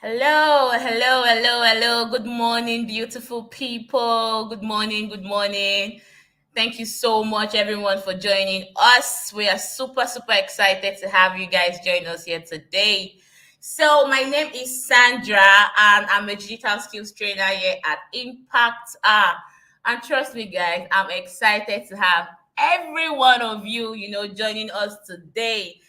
Hello, hello, hello, hello. Good morning, beautiful people. Good morning, good morning. Thank you so much, everyone, for joining us. We are super, super excited to have you guys join us here today. So, my name is Sandra, and I'm a digital skills trainer here at Impact R. And trust me, guys, I'm excited to have every one of you, joining us today.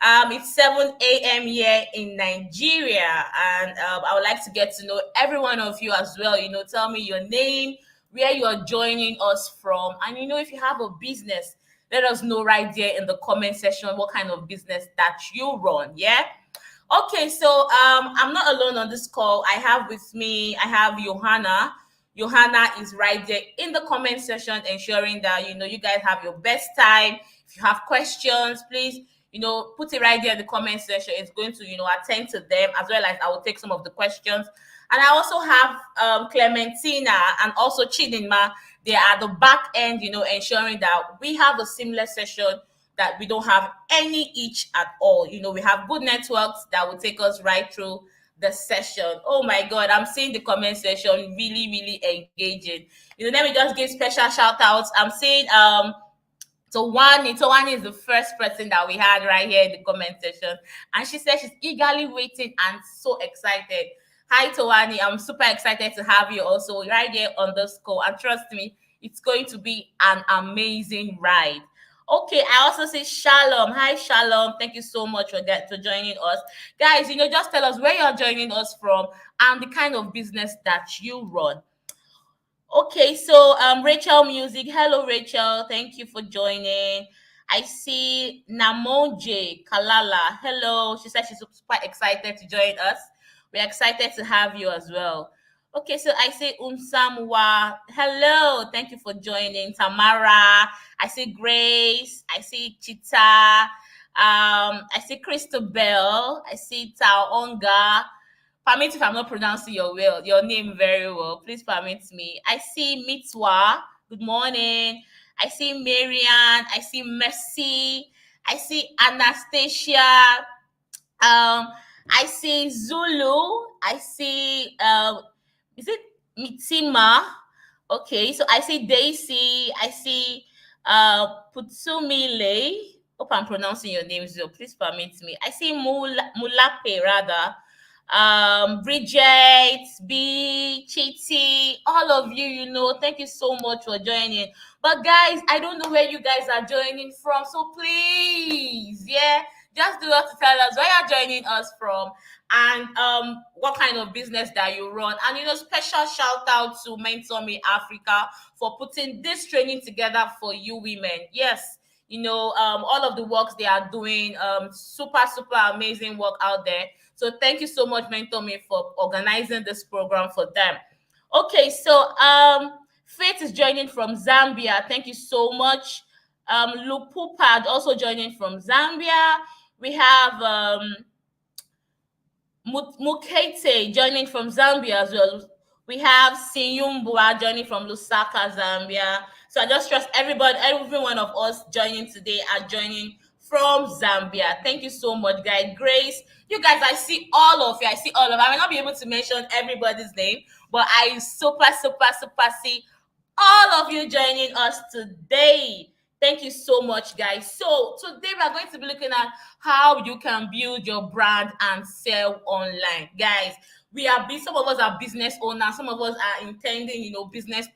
It's 7 a.m. here in Nigeria, and I would like to get to know every one of you as well. Tell me your name, where you're joining us from, and if you have a business, let us know right there in the comment section what kind of business that you run. Yeah. Okay, so I'm not alone on this call. I have Johanna. Johanna is right there in the comment section, ensuring that you guys have your best time. If you have questions, please put it right there in the comment section. It's going to attend to them, as well as I will take some of the questions. And I also have Clementina and also Chidinma. They are at the back end, ensuring that we have a seamless session, that we don't have any itch at all. We have good networks that will take us right through the session. Oh my God, I'm seeing the comment section really, really engaging. Let me just give special shout outs. I'm seeing Tawani is the first person that we had right here in the comment section. And she said she's eagerly waiting and so excited. Hi, Tawani. I'm super excited to have you also right here on this call. And trust me, it's going to be an amazing ride. Okay, I also say Shalom. Hi, Shalom. Thank you so much for joining us. Guys, just tell us where you're joining us from and the kind of business that you run. Okay, so Rachel Music. Hello, Rachel. Thank you for joining. I see Namonje Kalala. Hello. She said she's super excited to join us. We're excited to have you as well. Okay, so I see Umsamwa. Hello. Thank you for joining. Tamara. I see Grace. I see Chita. I see Christabel. I see Taonga. Permit if I'm not pronouncing your name very well. Please permit me. I see Mitwa. Good morning. I see Marian. I see Mercy. I see Anastasia. I see Zulu. I see is it Mitima? Okay, so I see Daisy. I see Putsumile. Hope I'm pronouncing your name, so please permit me. I see Mulape rather. Bridget, B, Chitty, all of you, thank you so much for joining. But guys, I don't know where you guys are joining from, so please, yeah, just do have to tell us where you're joining us from, and what kind of business that you run. And special shout out to Mentor Me Africa for putting this training together for you women. Yes, all of the works they are doing, super, super amazing work out there. So thank you so much, Mentor Me, for organizing this program for them. Okay, so Faith is joining from Zambia. Thank you so much. Lupupad also joining from Zambia. We have Mukete joining from Zambia as well. We have Sinyumbua joining from Lusaka, Zambia. So I just trust every one of us joining today are joining from Zambia. Thank you so much, guys. Grace, you guys, I see all of you. I see all of you. I may not be able to mention everybody's name, but I super, super, super see all of you joining us today. Thank you so much, guys. So today we are going to be looking at how you can build your brand and sell online. Guys, some of us are business owners, some of us are intending, business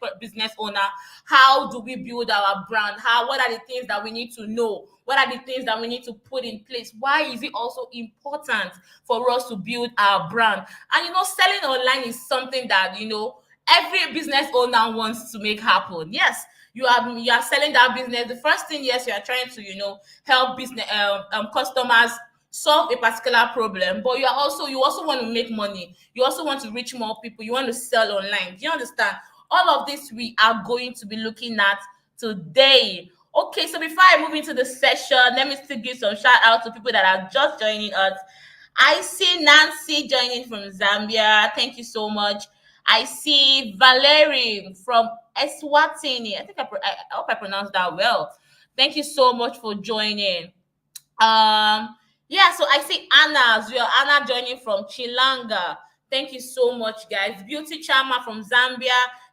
owner. How do we build our brand? What are the things that we need to know? What are the things that we need to put in place? Why is it also important for us to build our brand? And selling online is something that every business owner wants to make happen. Yes, you are selling that business. The first thing, yes, you are trying to help business customers solve a particular problem, but you also want to make money. You also want to reach more people. You want to sell online. Do you understand? All of this we are going to be looking at today. Okay, so before I move into the session, let me still give some shout out to people that are just joining us. I see Nancy joining from Zambia. Thank you so much. I see Valerie from Eswatini. I hope I pronounced that well. Thank you so much for joining. Yeah, so I see Anna as well. Anna joining from Chilanga. Thank you so much, guys. Beauty Chama from Zambia,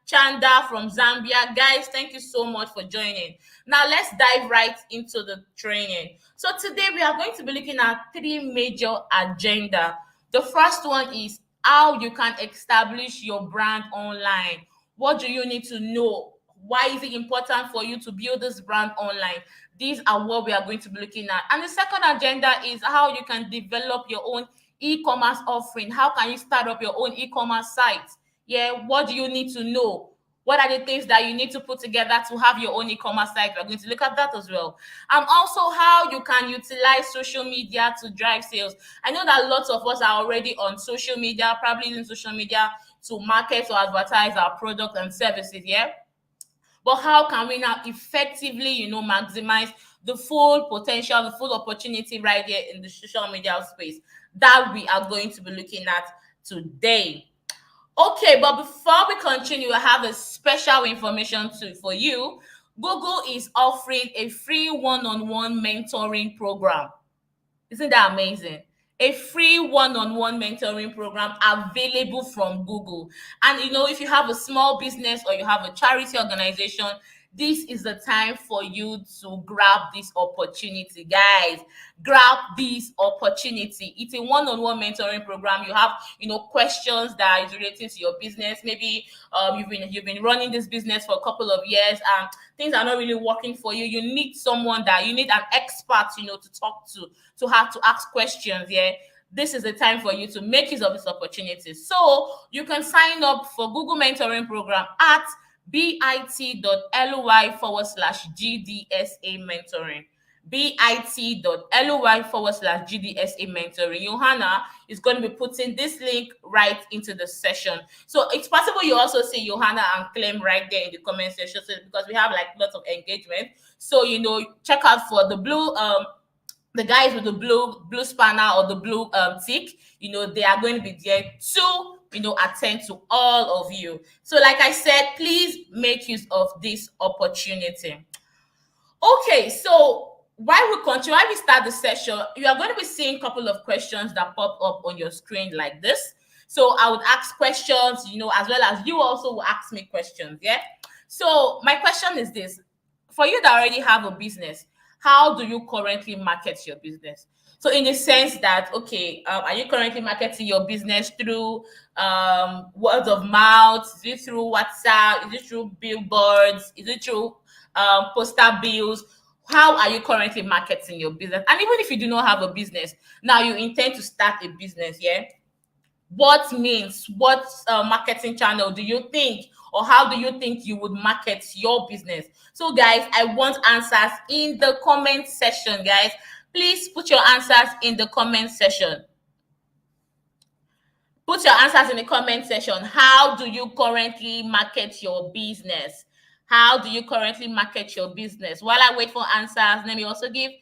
Chanda from Zambia. Guys, thank you so much for joining. Now, let's dive right into the training. So, today we are going to be looking at three major agenda. The first one is how you can establish your brand online. What do you need to know? Why is it important for you to build this brand online? These are what we are going to be looking at. And the second agenda is how you can develop your own e-commerce offering. How can you start up your own e-commerce site? Yeah, what do you need to know? What are the things that you need to put together to have your own e-commerce site? We're going to look at that as well. And also how you can utilize social media to drive sales. I know that lots of us are already on social media, probably using social media to market or advertise our product and services. Yeah. But how can we now effectively, maximize the full potential, the full opportunity right here in the social media space that we are going to be looking at today? Okay, but before we continue, I have a special information for you. Google is offering a free one-on-one mentoring program. Isn't that amazing? A free one-on-one mentoring program available from Google. And if you have a small business or you have a charity organization, this is the time for you to grab this opportunity, guys. Grab this opportunity. It's a one-on-one mentoring program. You have, questions that is related to your business. Maybe you've been running this business for a couple of years and things are not really working for you. You need you need an expert, to talk to have to ask questions. Yeah, this is the time for you to make use of this opportunity. So you can sign up for Google Mentoring Program at bit.ly/GDSA mentoring. bit.ly/GDSA mentoring. Johanna is going to be putting this link right into the session. So it's possible you also see Johanna and claim right there in the comment section, so because we have like lots of engagement. So check out for the guys with the blue spanner or the blue tick. They are going to be there to attend to all of you. So like I said, please make use of this opportunity. Okay, so while we start the session, you are going to be seeing a couple of questions that pop up on your screen like this. So I would ask questions, as well as you also will ask me questions. Yeah. So my question is this: for you that already have a business, how do you currently market your business? So in the sense that, okay, are you currently marketing your business through word of mouth? Is it through WhatsApp? Is it through billboards? Is it through poster bills? How are you currently marketing your business? And even if you do not have a business, now you intend to start a business, yeah? What marketing channel do you think, or how do you think you would market your business? So guys, I want answers in the comment section, guys. Please put your answers in the comment section. Put your answers in the comment section. How do you currently market your business? How do you currently market your business? While I wait for answers, let me also give,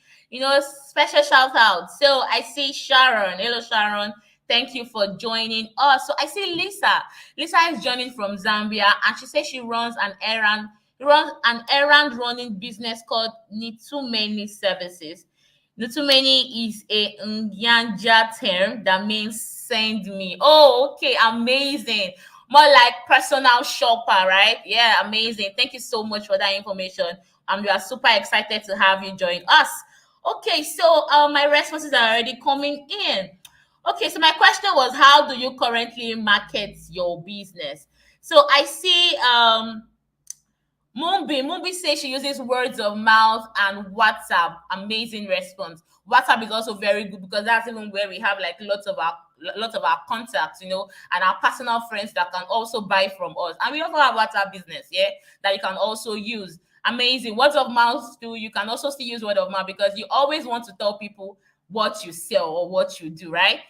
special shout out. So I see Sharon. Hello, Sharon. Thank you for joining us. So I see Lisa. Lisa is joining from Zambia, and she says she runs an errand running business called Need Too Many Services. Nutumeni is a Nyanja term that means send me. Oh, okay, amazing. More like personal shopper, right? Yeah, amazing. Thank you so much for that information. We are super excited to have you join us. Okay, so my responses are already coming in. Okay, so my question was, how do you currently market your business? So I see Mumbi says she uses words of mouth and WhatsApp. Amazing response. WhatsApp is also very good because that's even where we have like lots of our contacts, and our personal friends that can also buy from us. And we also have WhatsApp business, yeah, that you can also use. Amazing. Word of mouth too. You can also still use word of mouth because you always want to tell people what you sell or what you do, right?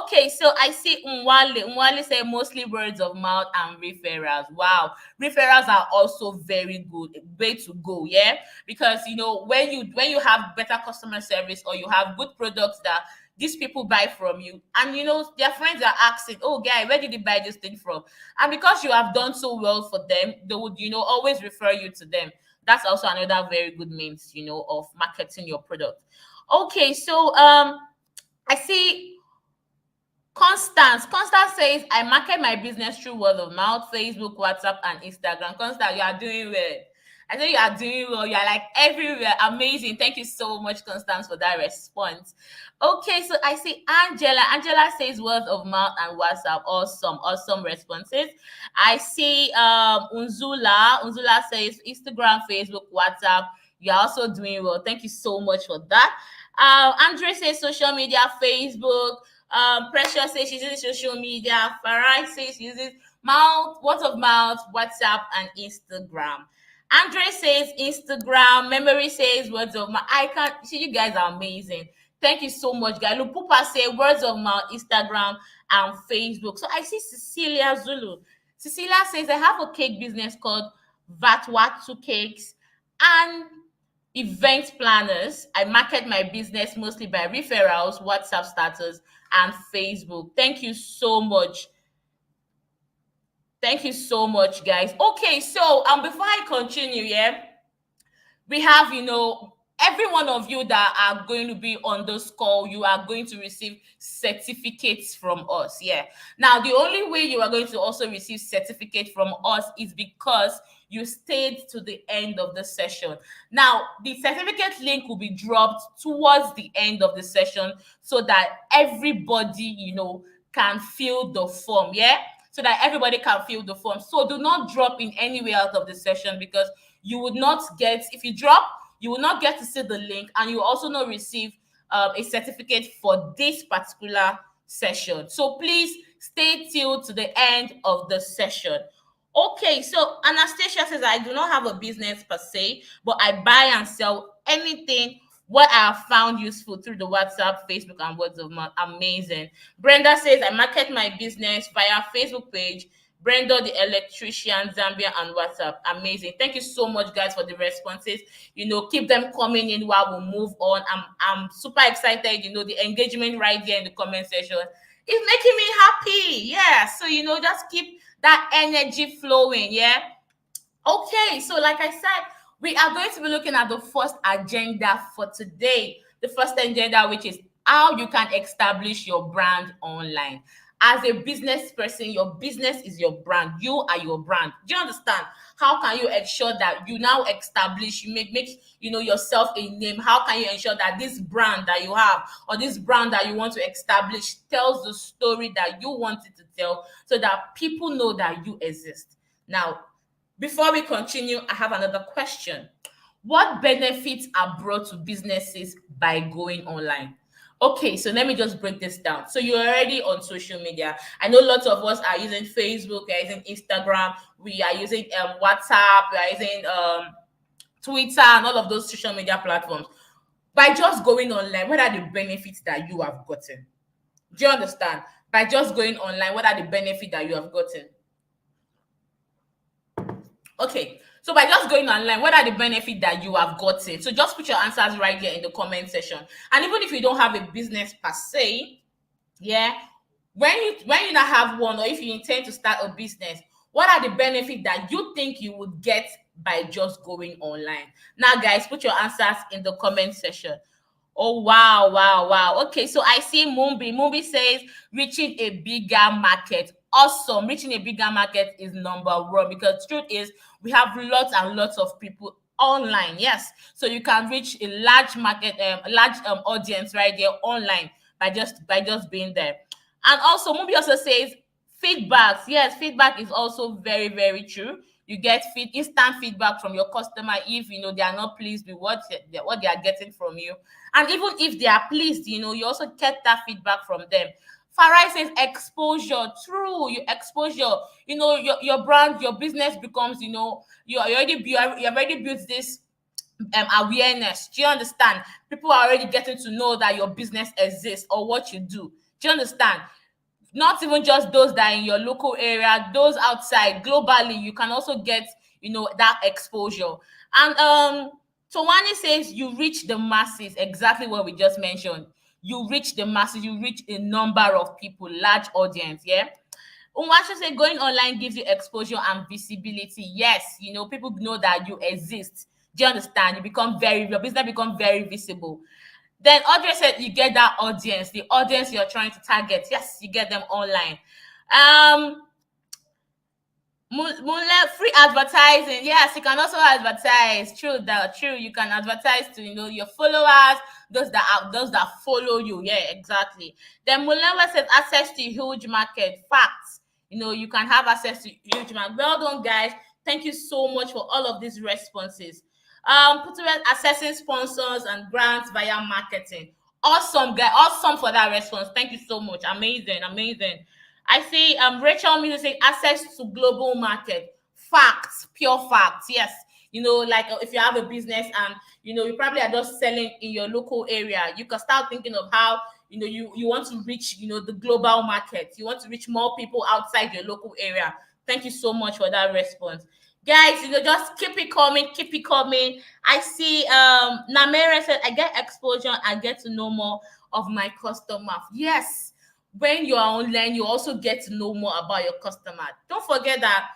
Okay, so I see Nwale. Nwale say mostly words of mouth and referrals. Wow, referrals are also very good way to go, yeah, because when you have better customer service or you have good products that these people buy from you, and their friends are asking, oh guy, where did you buy this thing from? And because you have done so well for them, they would always refer you to them. That's also another very good means of marketing your product. Okay, so I see Constance says, I market my business through word of mouth, Facebook, WhatsApp, and Instagram. Constance, you are doing well. I know you are doing well. You are like everywhere. Amazing. Thank you so much, Constance, for that response. Okay, so I see Angela. Angela says word of mouth and WhatsApp. Awesome, awesome responses. I see Unzula. Unzula says Instagram, Facebook, WhatsApp. You're also doing well. Thank you so much for that. Andre says social media, Facebook. Precious says she uses social media. Farai says she uses word of mouth, WhatsApp, and Instagram. Andre says Instagram. Memory says words of mouth. I can't see, you guys are amazing. Thank you so much, guys. Lupupa say words of mouth, Instagram, and Facebook. So I see Cecilia Zulu. Cecilia says I have a cake business called Vatwatu Cakes and event planners. I market my business mostly by referrals, WhatsApp status, and Facebook. Thank you so much. Thank you so much, guys. Okay, so before I continue, yeah, we have, every one of you that are going to be on this call, you are going to receive certificates from us. Yeah. Now, the only way you are going to also receive certificate from us is because you stayed to the end of the session. Now, the certificate link will be dropped towards the end of the session so that everybody, can fill the form. Yeah. So that everybody can fill the form. So do not drop in any way out of the session, because you would not get, if you drop, you will not get to see the link, and you will also not receive a certificate for this particular session. So please stay till to the end of the session. Okay, so Anastasia says, I do not have a business per se, but I buy and sell anything what I have found useful through the WhatsApp, Facebook, and words of mouth. Amazing. Brenda says, I market my business via Facebook page, Brenda the electrician, Zambia, and WhatsApp. Amazing. Thank you so much, guys, for the responses. Keep them coming in while we move on. I'm super excited. The engagement right there in the comment section is making me happy. Yeah. So just keep that energy flowing. Yeah. Okay, so like I said, we are going to be looking at the first agenda for today. The first agenda, which is how you can establish your brand online. As a business person, your business is your brand. You are your brand. Do you understand? How can you ensure that you now establish, you make yourself a name? How can you ensure that this brand that you have, or this brand that you want to establish, tells the story that you want it to tell, so that people know that you exist? Now, before we continue, I have another question. What benefits are brought to businesses by going online? Okay, so let me just break this down. So you're already on social media. I know lots of us are using Facebook, we are using Instagram, we are using WhatsApp, we are using Twitter, and all of those social media platforms. By just going online, what are the benefits that you have gotten? Do you understand? By just going online, what are the benefits that you have gotten? Okay, so by just going online, what are the benefits that you have gotten? So just put your answers right here in the comment section. And even if you don't have a business per se, yeah, when you not have one, or if you intend to start a business, what are the benefits that you think you would get by just going online? Now, guys, put your answers in the comment section. Oh, wow, wow, wow. Okay, so I see Mumbi. Mumbi says reaching a bigger market. Awesome. Reaching a bigger market is number one, because truth is we have lots and lots of people online. Yes. So you can reach a large market, a large audience right there online by just being there. And also, Mumbi also says feedbacks. Yes, feedback is also very, very true. You get instant feedback from your customer if they are not pleased with what they are getting from you. And even if they are pleased, you also get that feedback from them. Farai says exposure. True, your exposure. Your brand, your business becomes, you already built this awareness. Do you understand? People are already getting to know that your business exists or what you do. Do you understand? Not even just those that are in your local area, those outside, globally, you can also get that exposure. And Tawani says you reach the masses. Exactly what we just mentioned. You reach the masses, you reach a number of people, large audience. Yeah. Umwasha said going online gives you exposure and visibility. Yes, people know that you exist. Do you understand? Your business become very visible. Then Audrey said you get that audience, the audience you're trying to target. Yes, you get them online. Um, Moonlight free advertising. Yes, you can also advertise. True that. True, you can advertise to your followers, those that follow you. Yeah, exactly. Then Moonlight says access to huge market. Facts. You can have access to huge market. Well done, guys. Thank you so much for all of these responses. Put accessing sponsors and grants via marketing. Awesome, guy. Awesome for that response. Thank you so much. Amazing, amazing. I see Rachel Music saying access to global market. Facts, pure facts. Yes. Like if you have a business and you probably are just selling in your local area, you can start thinking of how you want to reach the global market. You want to reach more people outside your local area. Thank you so much for that response. Guys, just keep it coming, keep it coming. I see Namere said I get exposure, I get to know more of my customer. Yes, when you are online, you also get to know more about your customer. Don't forget that,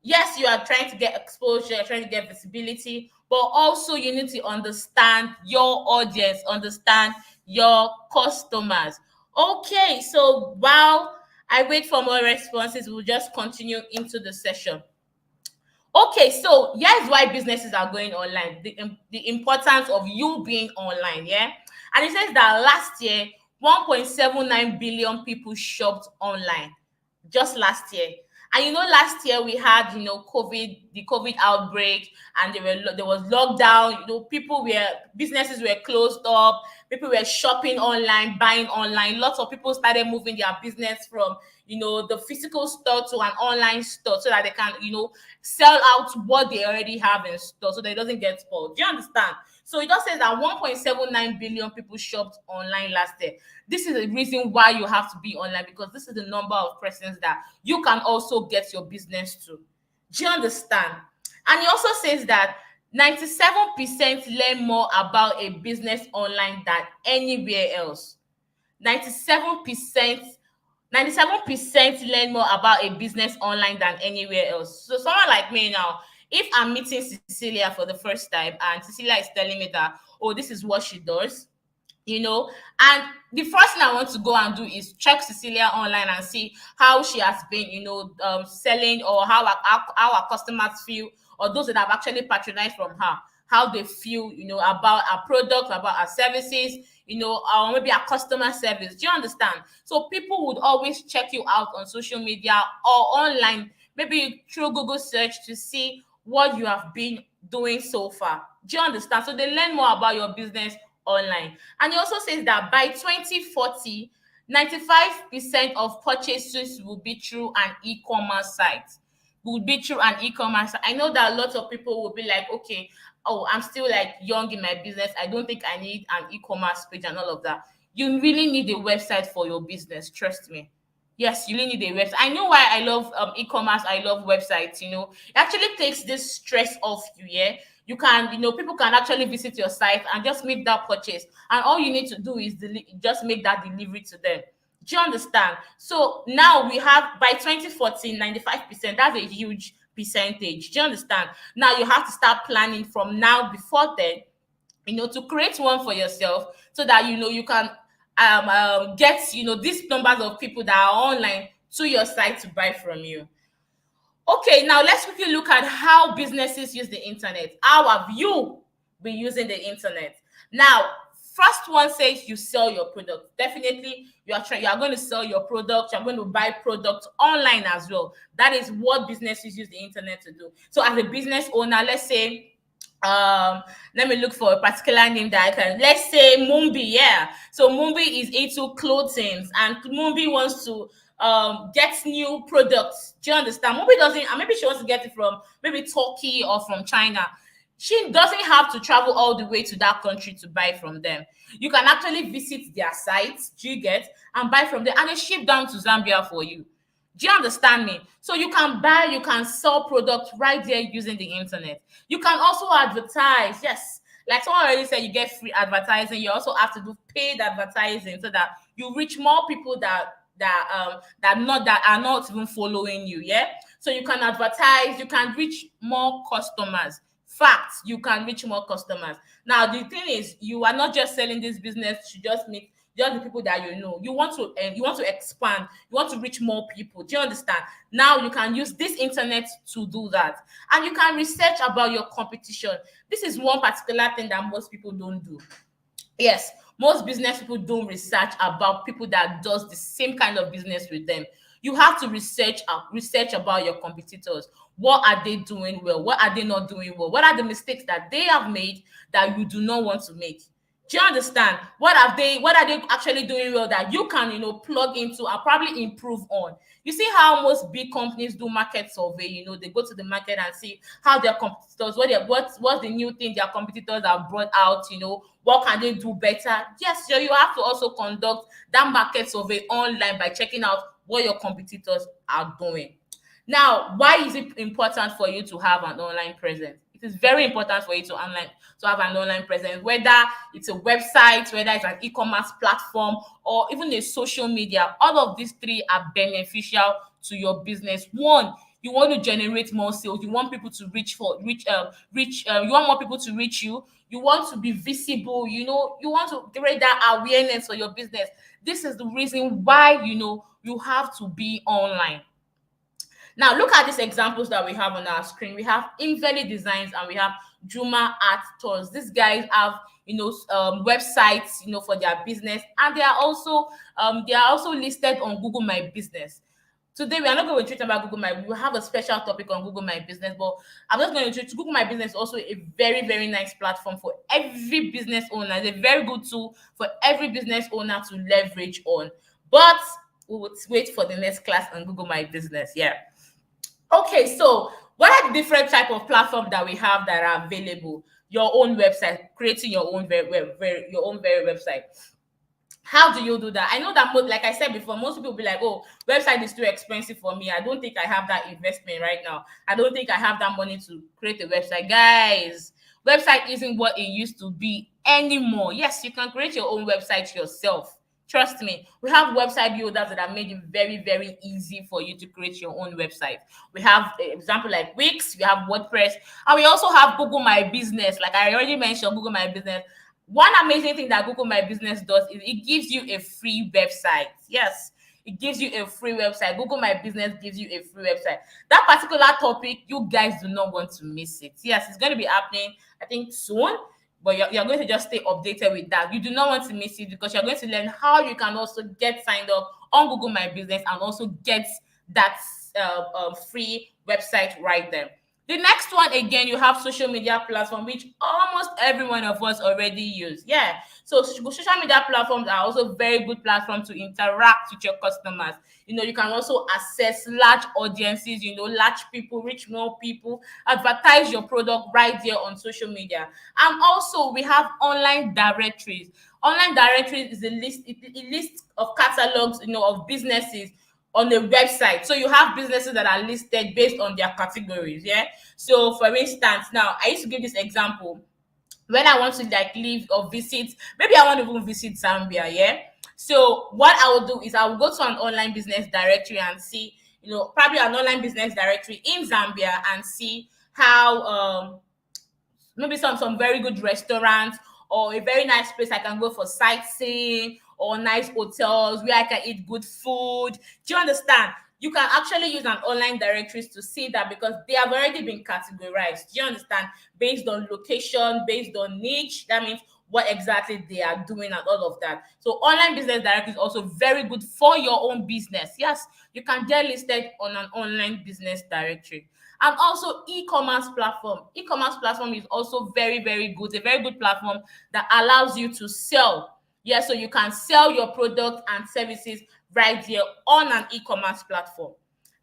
yes, you are trying to get exposure, you're trying to get visibility, but also you need to understand your audience, understand your customers. Okay, so while I wait for more responses, we'll just continue into the session. Okay, so here's why businesses are going online. The importance of you being online, yeah. And it says that last year, 1.79 billion people shopped online, just last year. And last year we had the COVID outbreak, and there was lockdown. Businesses were closed up. People were shopping online, buying online. Lots of people started moving their business from the physical store to an online store so that they can sell out what they already have in store so that it doesn't get spoiled. Do you understand? So it just says that 1.79 billion people shopped online last year. This is the reason why you have to be online, because this is the number of persons that you can also get your business to. Do you understand? And it also says that 97% learn more about a business online than anywhere else. 97% 97% learn more about a business online than anywhere else. So someone like me now, if I'm meeting Cecilia for the first time and Cecilia is telling me that, oh, this is what she does, and the first thing I want to go and do is check Cecilia online and see how she has been, selling, or how our customers feel, or those that have actually patronized from her, how they feel, about our product, about our services, or maybe our customer service. Do you understand? So people would always check you out on social media or online, maybe through Google search, to see what you have been doing so far. Do you understand? So they learn more about your business online. And it also says that by 2040, 95% of purchases will be through an e-commerce site. I know that a lot of people will be like, okay, oh, I'm still like young in my business. I don't think I need an e-commerce page and all of that. You really need a website for your business. Trust me. Yes, you really need a website. I know why I love e-commerce. I love websites. It actually takes this stress off you. Yeah, you can, people can actually visit your site and just make that purchase, and all you need to do is just make that delivery to them. Do you understand? So now we have, by 2014, 95%. That's a huge percentage. Do you understand? Now you have to start planning from now, before then, to create one for yourself, so that you can get these numbers of people that are online to your site to buy from you. Okay, now let's quickly look at how businesses use the internet. How have you been using the internet? Now, first one says you sell your product. Definitely, you are going to sell your product. You're going to buy products online as well. That is what businesses use the internet to do. So, as a business owner, let's say, let me look for a particular name that I can. Let's say Mumbi, yeah. So Mumbi is into clothing, and Mumbi wants to get new products. Do you understand? Mumbi doesn't, and maybe she wants to get it from maybe Turkey or from China. She doesn't have to travel all the way to that country to buy from them. You can actually visit their sites, do you get, and buy from them, and they ship down to Zambia for you. Do you understand me? So you can buy, you can sell products right there using the internet. You can also advertise. Yes, like someone already said, you get free advertising. You also have to do paid advertising so that you reach more people that are not even following you. Yeah. So you can advertise. You can reach more customers Facts, you can reach more customers. Now the thing is, you are not just selling this business to just meet just the people that you know. You want to expand, you want to reach more people. Do you understand? Now you can use this internet to do that, and you can research about your competition. This is one particular thing that most people don't do. Yes, most business people don't research about people that does the same kind of business with them. You have to research about your competitors. What are they doing well? What are they not doing well? What are the mistakes that they have made that you do not want to make? Do you understand? What are they actually doing well that you can, plug into and probably improve on? You see how most big companies do market survey, they go to the market and see how their competitors, what's the new thing their competitors have brought out, what can they do better? Yes, so you have to also conduct that market survey online by checking out what your competitors are doing. Now, why is it important for you to have an online presence? It is very important for you to have an online presence, whether it's a website, whether it's an e-commerce platform, or even a social media. All of these three are beneficial to your business. One, you want to generate more sales. You want people to you want more people to reach you. You want to be visible. You want to create that awareness for your business. This is the reason why you have to be online. Now, look at these examples that we have on our screen. We have Inveli Designs and we have Juma Art Tours. These guys have, websites, for their business, and they are also listed on Google My Business. Today, we are not going to treat about Google My. We will have a special topic on Google My Business, but I'm just going to treat Google My Business also a very, very nice platform for every business owner. It's a very good tool for every business owner to leverage on. But we will wait for the next class on Google My Business. Yeah. Okay, so what are the different type of platforms that we have that are available? Your own website, creating your own very website. How do you do that? I know that like I said before, most people will be like, oh, website is too expensive for me. I don't think I have that investment right now. I don't think I have that money to create a website. Guys, website isn't what it used to be anymore. Yes, you can create your own website yourself. Trust me, we have website builders that have made it very, very easy for you to create your own website. We have an example like Wix, we have WordPress, and we also have Google My Business. Like I already mentioned, Google My Business. One amazing thing that Google My Business does is it gives you a free website. Yes, it gives you a free website. Google My Business gives you a free website. That particular topic, you guys do not want to miss it. Yes, it's going to be happening, I think, soon. But you're going to just stay updated with that. You do not want to miss it because you're going to learn how you can also get signed up on Google My Business and also get that free website right there. The next one, again, you have social media platform, which almost every one of us already use. Yeah. So social media platforms are also very good platform to interact with your customers. You can also access large audiences, large people, reach more people, advertise your product right there on social media. And also we have online directories. Online directories is a list of catalogs, of businesses on the website. So you have businesses that are listed based on their categories. Yeah. So for instance, now I used to give this example when I want to like leave or visit, maybe I want to even visit Zambia. Yeah. So what I will do is I will go to an online business directory and see, probably an online business directory in Zambia and see how maybe some very good restaurants or a very nice place I can go for sightseeing or nice hotels where I can eat good food. Do you understand? You can actually use an online directories to see that because they have already been categorized. Do you understand? Based on location, based on niche. That means what exactly they are doing and all of that. So online business directory is also very good for your own business. Yes, you can get listed on an online business directory. And also e-commerce platform. E-commerce platform is also very, very good. A very good platform that allows you to sell. Yeah, so you can sell your product and services right there on an e-commerce platform.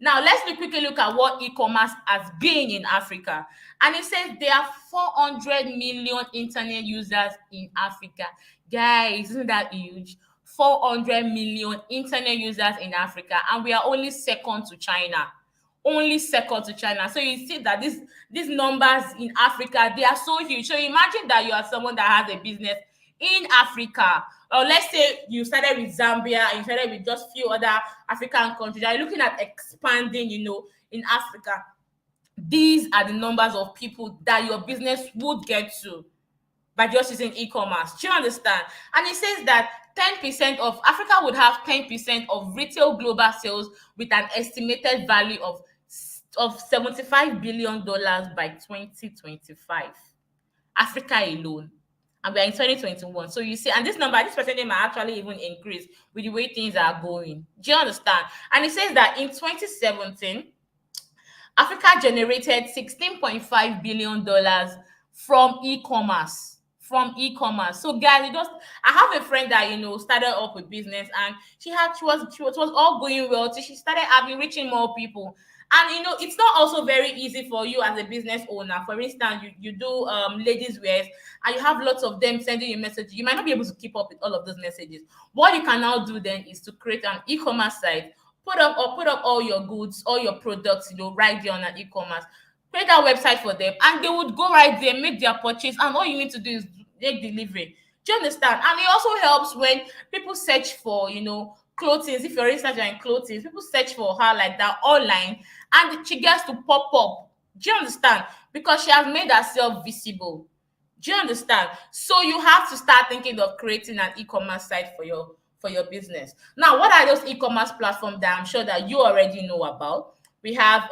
Now, let's quickly look at what e-commerce has been in Africa. And it says there are 400 million internet users in Africa. Guys, isn't that huge? 400 million internet users in Africa, and we are only second to China. Only second to China. So you see that these numbers in Africa, they are so huge. So imagine that you are someone that has a business in Africa, or let's say you started with Zambia and you started with just few other African countries. You're looking at expanding, in Africa. These are the numbers of people that your business would get to by just using e-commerce. Do you understand? And it says that 10% of Africa would have 10% of retail global sales with an estimated value of $75 billion by 2025. Africa alone. And we are in 2021. So you see, and this percentage might actually even increase with the way things are going. Do you understand? And it says that in 2017, Africa generated $16.5 billion from e-commerce. From e-commerce. So guys, it just I have a friend that started up with business, and she was all going well till she started having reaching more people. And it's not also very easy for you as a business owner. For instance, you do ladies wears, and you have lots of them sending you messages. You might not be able to keep up with all of those messages. What you can now do then is to create an e-commerce site, put up all your goods, all your products, right there on an e-commerce. Create that website for them, and they would go right there, make their purchase, and all you need to do is make delivery. Do you understand? And it also helps when people search for, clothing. If for instance you're in clothing, people search for her like that online, and she gets to pop up. Do you understand? Because she has made herself visible. Do you understand? So you have to start thinking of creating an e-commerce site for your business. Now, what are those e-commerce platforms that I'm sure that you already know about? We have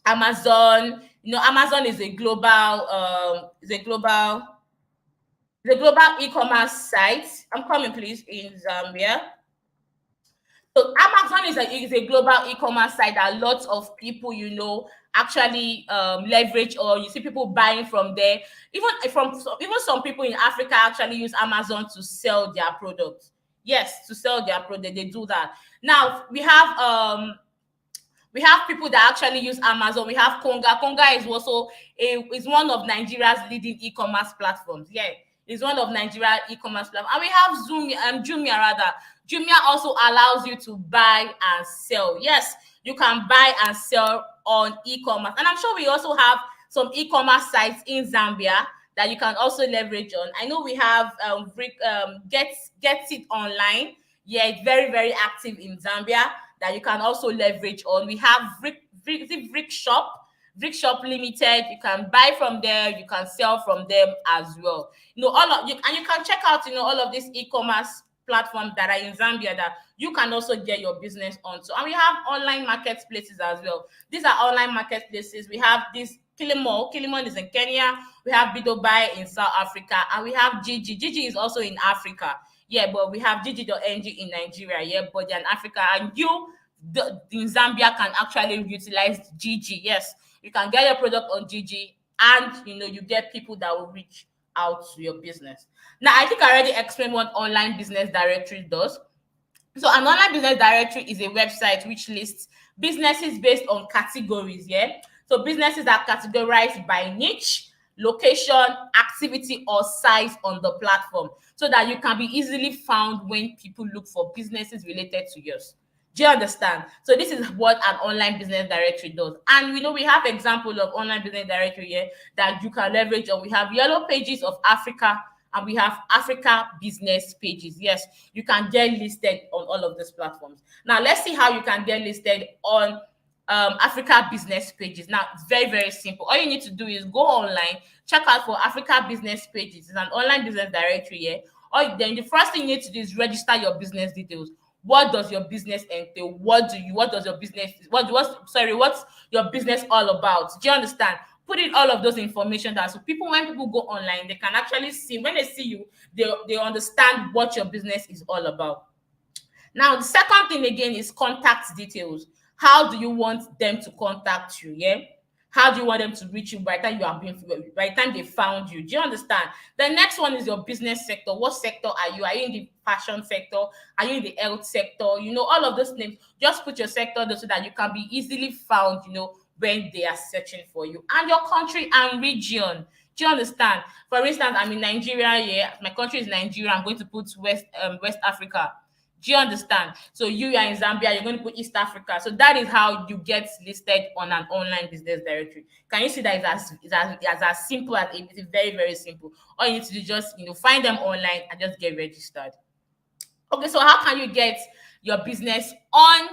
Amazon. Amazon is a global e-commerce site. I'm coming, please, in Zambia. So Amazon is a global e-commerce site that lots of people, actually leverage, or you see people buying from there. Even some people in Africa actually use Amazon to sell their products. Yes, to sell their product, they do that. Now we have people that actually use Amazon. We have Konga. Konga is one of Nigeria's leading e-commerce platforms. Yeah, it's one of Nigeria's e-commerce platforms. And we have Jumia rather. Jumia also allows you to buy and sell. Yes, you can buy and sell on e-commerce. And I'm sure we also have some e-commerce sites in Zambia that you can also leverage on. I know we have Get It Online. Yeah, it's very, very active in Zambia that you can also leverage on. We have Brick Shop, Brick Shop Limited. You can buy from there, you can sell from them as well. All of you, and you can check out, all of these e-commerce platforms that are in Zambia that you can also get your business onto. And we have online marketplaces as well. These are online marketplaces. We have this Kilimall. Kilimall is in Kenya. We have Bidobuy in South Africa, and we have Gigi. Gigi is also in Africa. Yeah, but we have Gigi.ng in Nigeria. Yeah, but they're in Africa, and in Zambia can actually utilize Gigi. Yes, you can get your product on Gigi, and you get people that will reach out to your business. Now, I think I already explained what online business directory does. So an online business directory is a website which lists businesses based on categories. Yeah. So businesses are categorized by niche, location, activity, or size on the platform, so that you can be easily found when people look for businesses related to yours. Do you understand? So this is what an online business directory does. And we know we have example of online business directory here that you can leverage on. We have Yellow Pages of Africa, and we have Africa business pages. Yes, you can get listed on all of these platforms. Now, let's see how you can get listed on Africa business pages. Now, it's very, very simple. All you need to do is go online, check out for Africa business pages. It's an online business directory here. Or then the first thing you need to do is register your business details. What does your business entail? What does your business, what's your business all about? Do you understand? Put in all of those information down, so when people go online, they can actually see. When they see you, they understand what your business is all about. Now, the second thing again is contact details. How do you want them to contact you? Yeah. How do you want them to reach you by by the time they found you? Do you understand? The next one is your business sector. What sector are you? Are you in the fashion sector? Are you in the health sector? All of those names. Just put your sector there so that you can be easily found, when they are searching for you. And your country and region. Do you understand? For instance, I'm in Nigeria. Yeah, my country is Nigeria. I'm going to put West Africa. Do you understand? So you are in Zambia, you're going to put East Africa. So that is how you get listed on an online business directory. Can you see that it's as simple as it is? Very, very simple. All you need to do is just find them online and just get registered. Okay, so how can you get your business on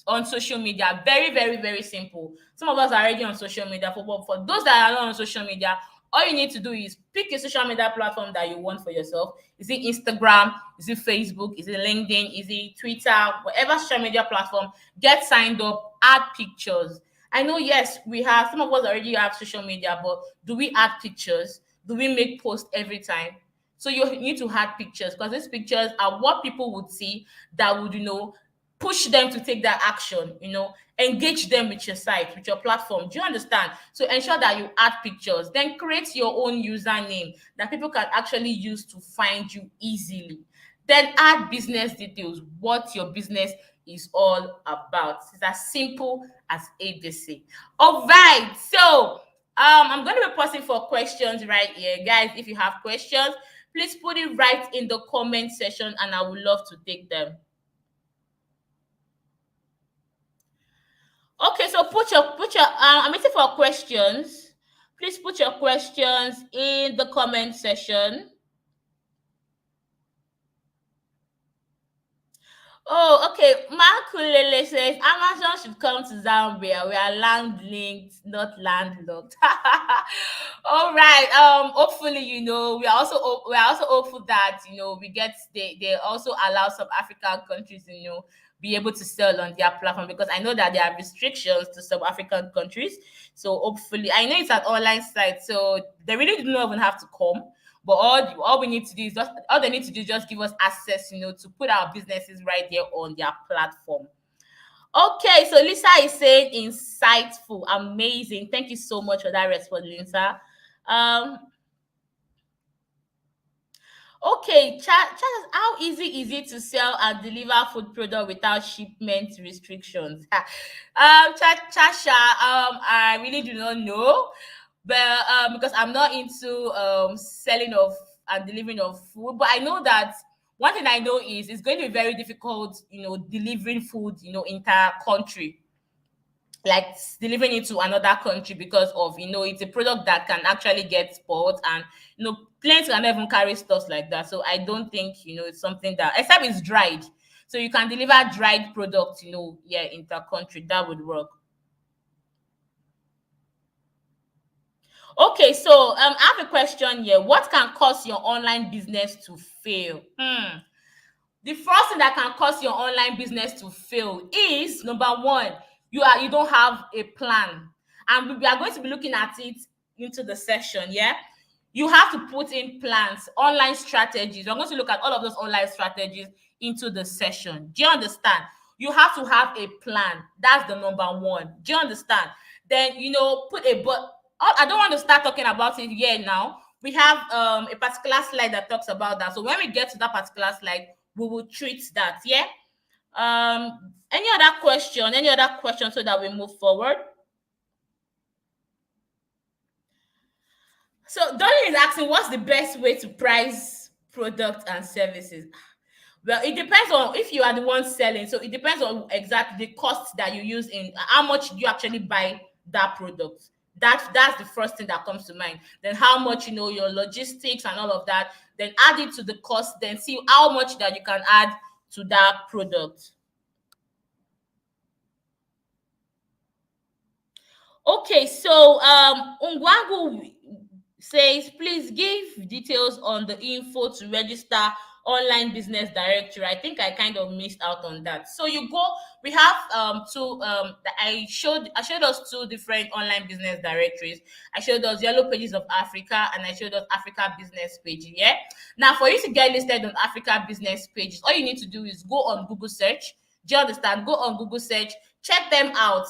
on social media. Very, very, very simple. Some of us are already on social media. For those that are not on social media, all you need to do is pick a social media platform that you want for yourself. Is it Instagram? Is it Facebook? Is it LinkedIn? Is it Twitter? Whatever social media platform, get signed up, add pictures. I know, yes, we have some of us already have social media, but do we add pictures? Do we make posts every time? So you need to add pictures because these pictures are what people would see that would, push them to take that action, engage them with your site, with your platform. Do you understand? So ensure that you add pictures, then create your own username that people can actually use to find you easily. Then add business details, what your business is all about. It's as simple as ABC. All right. So I'm going to be pausing for questions right here. Guys, if you have questions, please put it right in the comment section and I would love to take them. Okay, so put your I'm waiting for questions. Please put your questions in the comment section. Oh, okay. Makulele says Amazon should come to Zambia. We are land linked, not landlocked. All right. Hopefully, we are also hopeful that they also allow some African countries, be able to sell on their platform because I know that there are restrictions to some African countries. So hopefully, I know it's an online site, so they really do not even have to come. But all we need to do is just all they need to do is just give us access, to put our businesses right there on their platform. Okay, so Lisa is saying insightful, amazing. Thank you so much for that response, Lisa. Um, Okay, chat, how easy is it to sell and deliver food product without shipment restrictions? Chasha, I really do not know, but because I'm not into selling of and delivering of food, but I know that one thing I know is it's going to be very difficult, delivering food, inter country, like delivering it to another country because of it's a product that can actually get spoiled and planes can even carry stuff like that. So I don't think it's something that except it's dried. So you can deliver dried products, yeah, inter country. That would work. Okay, so I have a question here. What can cause your online business to fail? The first thing that can cause your online business to fail is number one, you don't have a plan, and we are going to be looking at it into the session. Yeah, you have to put in plans, online strategies. We're going to look at all of those online strategies into the session. Do you understand? You have to have a plan. That's the number one. Do you understand? Then put a but. I don't want to start talking about it here now. We have a particular slide that talks about that. So when we get to that particular slide, we will treat that. Yeah. Any other question? Any other question so that we move forward? So Dolly is asking, what's the best way to price products and services? Well, it depends on if you are the one selling. So it depends on exactly the cost that you use in how much you actually buy that product. That's the first thing that comes to mind. Then how much your logistics and all of that. Then add it to the cost. Then see how much that you can add to that product. Okay, so Ungwagu says, please give details on the info to register online business directory. I think I kind of missed out on that. So you go, we have two I showed us two different online business directories. I showed us Yellow Pages of Africa and I showed us Africa Business Page. Yeah. Now for you to get listed on Africa Business Pages, all you need to do is go on Google search. Do you understand? Go on Google search, check them out,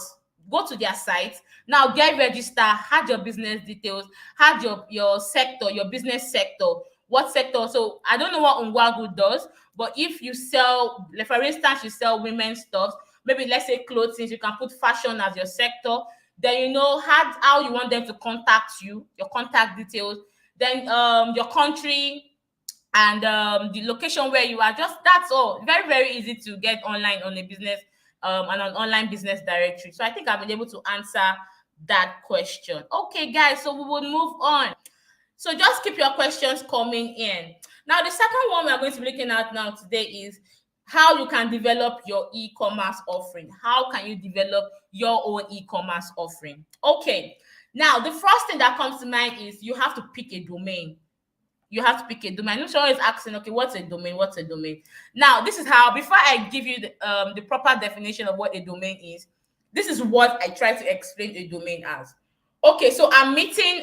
go to their site. Now get registered, add your business details, add your sector, your business sector. What sector? So I don't know what Ungwagu does, but if you sell, like for instance, you sell women's stuff, maybe let's say clothing, you can put fashion as your sector. Then add how you want them to contact you, your contact details, then your country, and the location where you are. Just that's all. Very, very easy to get online on a business and an online business directory. So I think I've been able to answer that question. Okay, guys, so we will move on. So just keep your questions coming in. Now, the second one we are going to be looking at now today is how you can develop your e-commerce offering. How can you develop your own e-commerce offering? Okay, now the first thing that comes to mind is you have to pick a domain. You have to pick a domain. I'm sure is asking, okay, what's a domain? What's a domain? Now, this is how, before I give you the proper definition of what a domain is, this is what I try to explain a domain as. Okay, so I'm meeting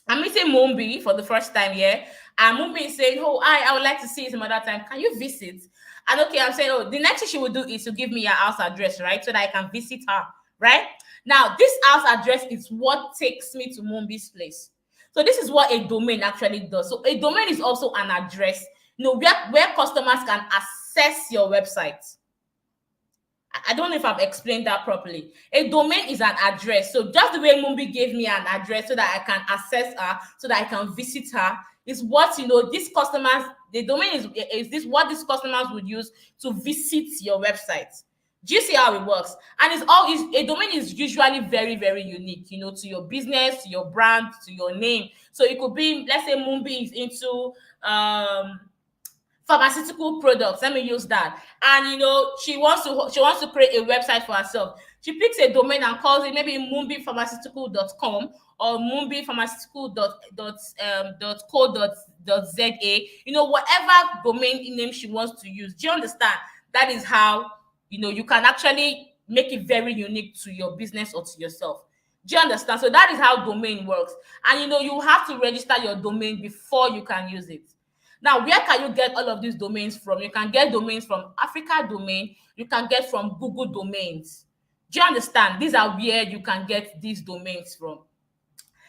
Mumbi for the first time here, and Mumbi is saying, "Oh, I would like to see it some other time. Can you visit?" And okay, I'm saying, "Oh, the next thing she will do is to give me her house address, right, so that I can visit her." Right now, this house address is what takes me to Mumbi's place. So this is what a domain actually does. So a domain is also an address, where customers can access your website. I don't know if I've explained that properly. A domain is an address. So just the way Mumbi gave me an address so that I can access her, so that I can visit her, is what these customers, the domain is this what these customers would use to visit your website. Do you see how it works? And a domain is usually very, very unique, to your business, to your brand, to your name. So it could be, let's say Mumbi is into pharmaceutical products. Let me use that. And she wants to create a website for herself. She picks a domain and calls it maybe mumbipharmaceutical.com or mumbipharmaceutical.co.za. Whatever domain name she wants to use. Do you understand? That is how you can actually make it very unique to your business or to yourself. Do you understand? So that is how domain works. And you have to register your domain before you can use it. Now, where can you get all of these domains from? You can get domains from Africa Domain. You can get from Google Domains. Do you understand? These are where you can get these domains from.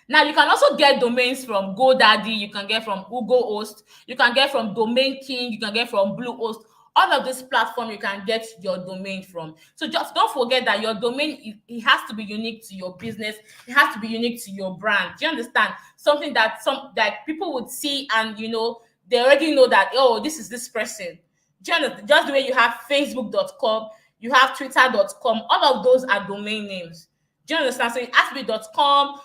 Now, you can also get domains from GoDaddy. You can get from Host. You can get from Domain King. You can get from Bluehost. All of this platform you can get your domain from. So just don't forget that your domain, it has to be unique to your business. It has to be unique to your brand. Do you understand? Something that people would see, and they already know that, oh, this is this person. Do you understand? Just the way you have facebook.com, you have twitter.com, all of those are domain names. Do you understand? So it has to be .com,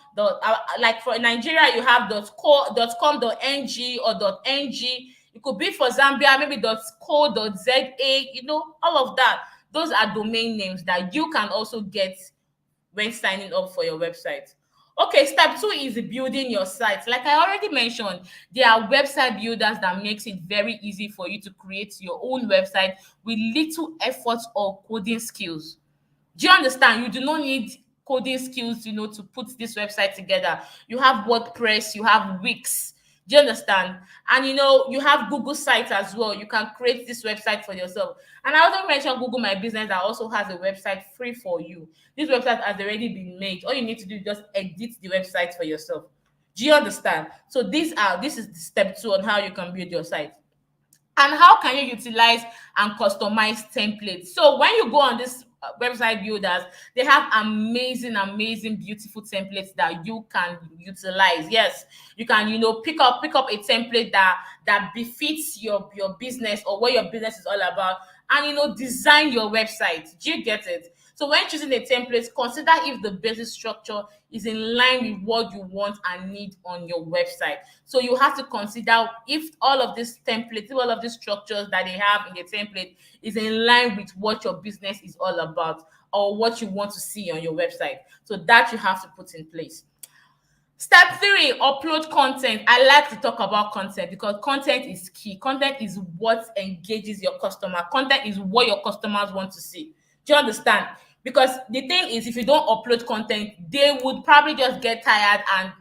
like for Nigeria, you have .com.ng or .ng. It could be for Zambia, maybe .co.za, all of that. Those are domain names that you can also get when signing up for your website. Okay, step 2 is building your site. Like I already mentioned, there are website builders that makes it very easy for you to create your own website with little effort or coding skills. Do you understand? You do not need coding skills, to put this website together. You have WordPress, you have Wix. Do you understand? And you have Google Sites as well. You can create this website for yourself. And I also mentioned Google My Business that also has a website free for you. This website has already been made. All you need to do is just edit the website for yourself. Do you understand? So this is step 2 on how you can build your site. And how can you utilize and customize templates? So when you go on this website builders, they have amazing, beautiful templates that you can utilize. Yes, you can, pick up a template that befits your business or what your business is all about, and design your website. Do you get it? So when choosing a template, consider if the basic structure is in line with what you want and need on your website. So you have to consider if all of these templates, if all of these structures that they have in the template is in line with what your business is all about or what you want to see on your website. So that you have to put in place. Step 3, upload content. I like to talk about content because content is key. Content is what engages your customer. Content is what your customers want to see. Do you understand? Because the thing is, if you don't upload content, they would probably just get tired. And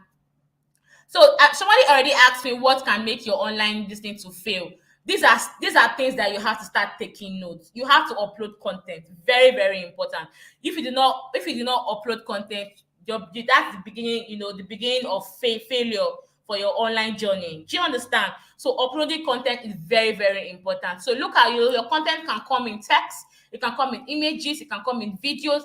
so somebody already asked me what can make your online this thing to fail. These are things that you have to start taking notes. You have to upload content. Very, very important. If you do not upload content, that's the beginning, the beginning of failure for your online journey. Do you understand? So uploading content is very, very important. So look at your content can come in text, it can come in images, it can come in videos.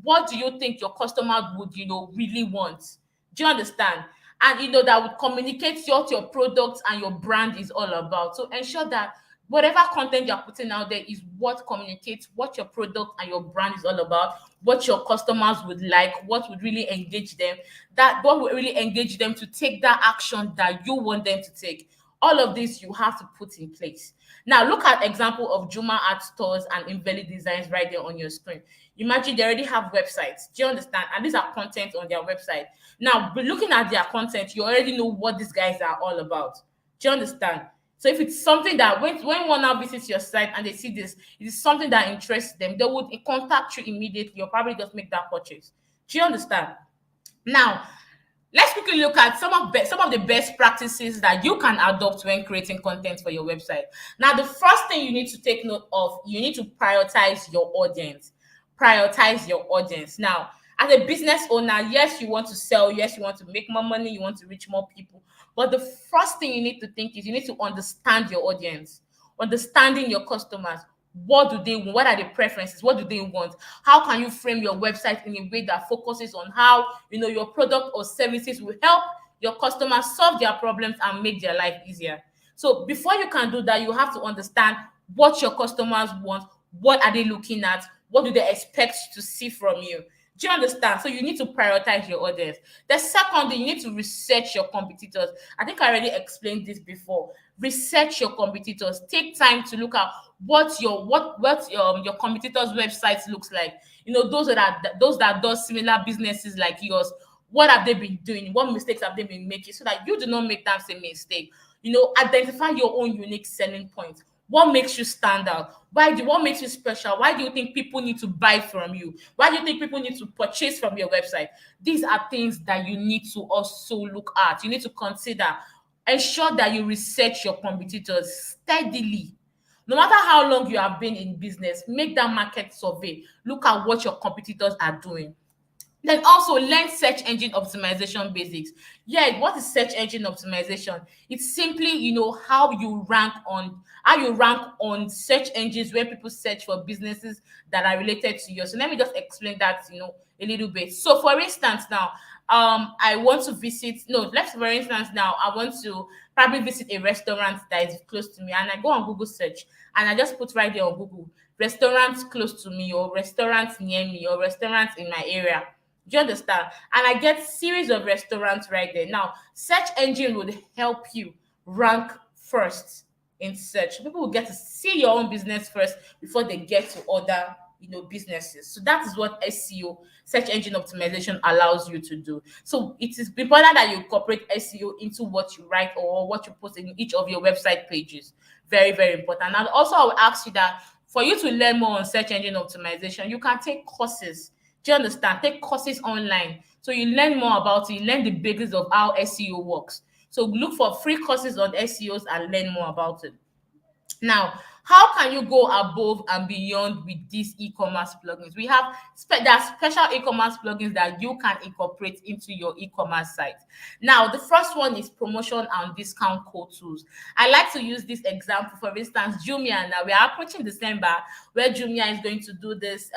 What do you think your customer would, really want? Do you understand? And that would communicate what your product and your brand is all about. So ensure that whatever content you're putting out there is what communicates what your product and your brand is all about, what your customers would like, what would really engage them, that what would really engage them to take that action that you want them to take. All of this you have to put in place. Now look at example of Juma Art Stores and Invalid Designs right there on your screen. Imagine they already have websites. Do you understand? And these are content on their website. Now, looking at their content, you already know what these guys are all about. Do you understand? So if it's something that when one now visits your site and they see this, it is something that interests them, they would contact you immediately or probably just make that purchase. Do you understand? Now, let's quickly look at some of the best practices that you can adopt when creating content for your website. Now, the first thing you need to take note of, you need to prioritize your audience. Prioritize your audience. Now, as a business owner, yes, you want to sell, yes, you want to make more money, you want to reach more people. But the first thing you need to think is you need to understand your audience, understanding your customers. What do they want? What are the preferences? What do they want? How can you frame your website in a way that focuses on how your product or services will help your customers solve their problems and make their life easier? So before you can do that, you have to understand what your customers want, what are they looking at, what do they expect to see from you. Do you understand? So you need to prioritize your audience. The second thing, you need to research your competitors. I think I already explained this before. Research your competitors. Take time to look at what your competitors' websites looks like. Those that does similar businesses like yours. What have they been doing? What mistakes have they been making so that you do not make that same mistake? Identify your own unique selling point. What makes you stand out? What makes you special? Why do you think people need to buy from you? Why do you think people need to purchase from your website? These are things that you need to also look at. You need to consider. Ensure that you research your competitors steadily. No matter how long you have been in business, make that market survey. Look at what your competitors are doing. Then also learn search engine optimization basics. Yeah, what is search engine optimization? It's simply, how you rank on search engines when people search for businesses that are related to yours. So let me just explain that, a little bit. So for instance now, I want to visit, no, let's for instance now, I want to probably visit a restaurant that is close to me, and I go on Google search and I just put right there on Google, restaurants close to me or restaurants near me or restaurants in my area. Do you understand? And I get series of restaurants right there. Now, search engine would help you rank first in search. People will get to see your own business first before they get to other businesses. So that is what SEO, search engine optimization, allows you to do. So it is important that you incorporate SEO into what you write or what you post in each of your website pages. Very, very important. And also I will ask you that for you to learn more on search engine optimization, you can take courses. Do you understand? Take courses online. So you learn more about it, you learn the basics of how SEO works. So look for free courses on SEOs and learn more about it. Now, how can you go above and beyond with these e-commerce plugins? There are special e-commerce plugins that you can incorporate into your e-commerce site. Now, the first one is promotion and discount code tools. I like to use this example. For instance, Jumia. Now we are approaching December, where Jumia is going to do this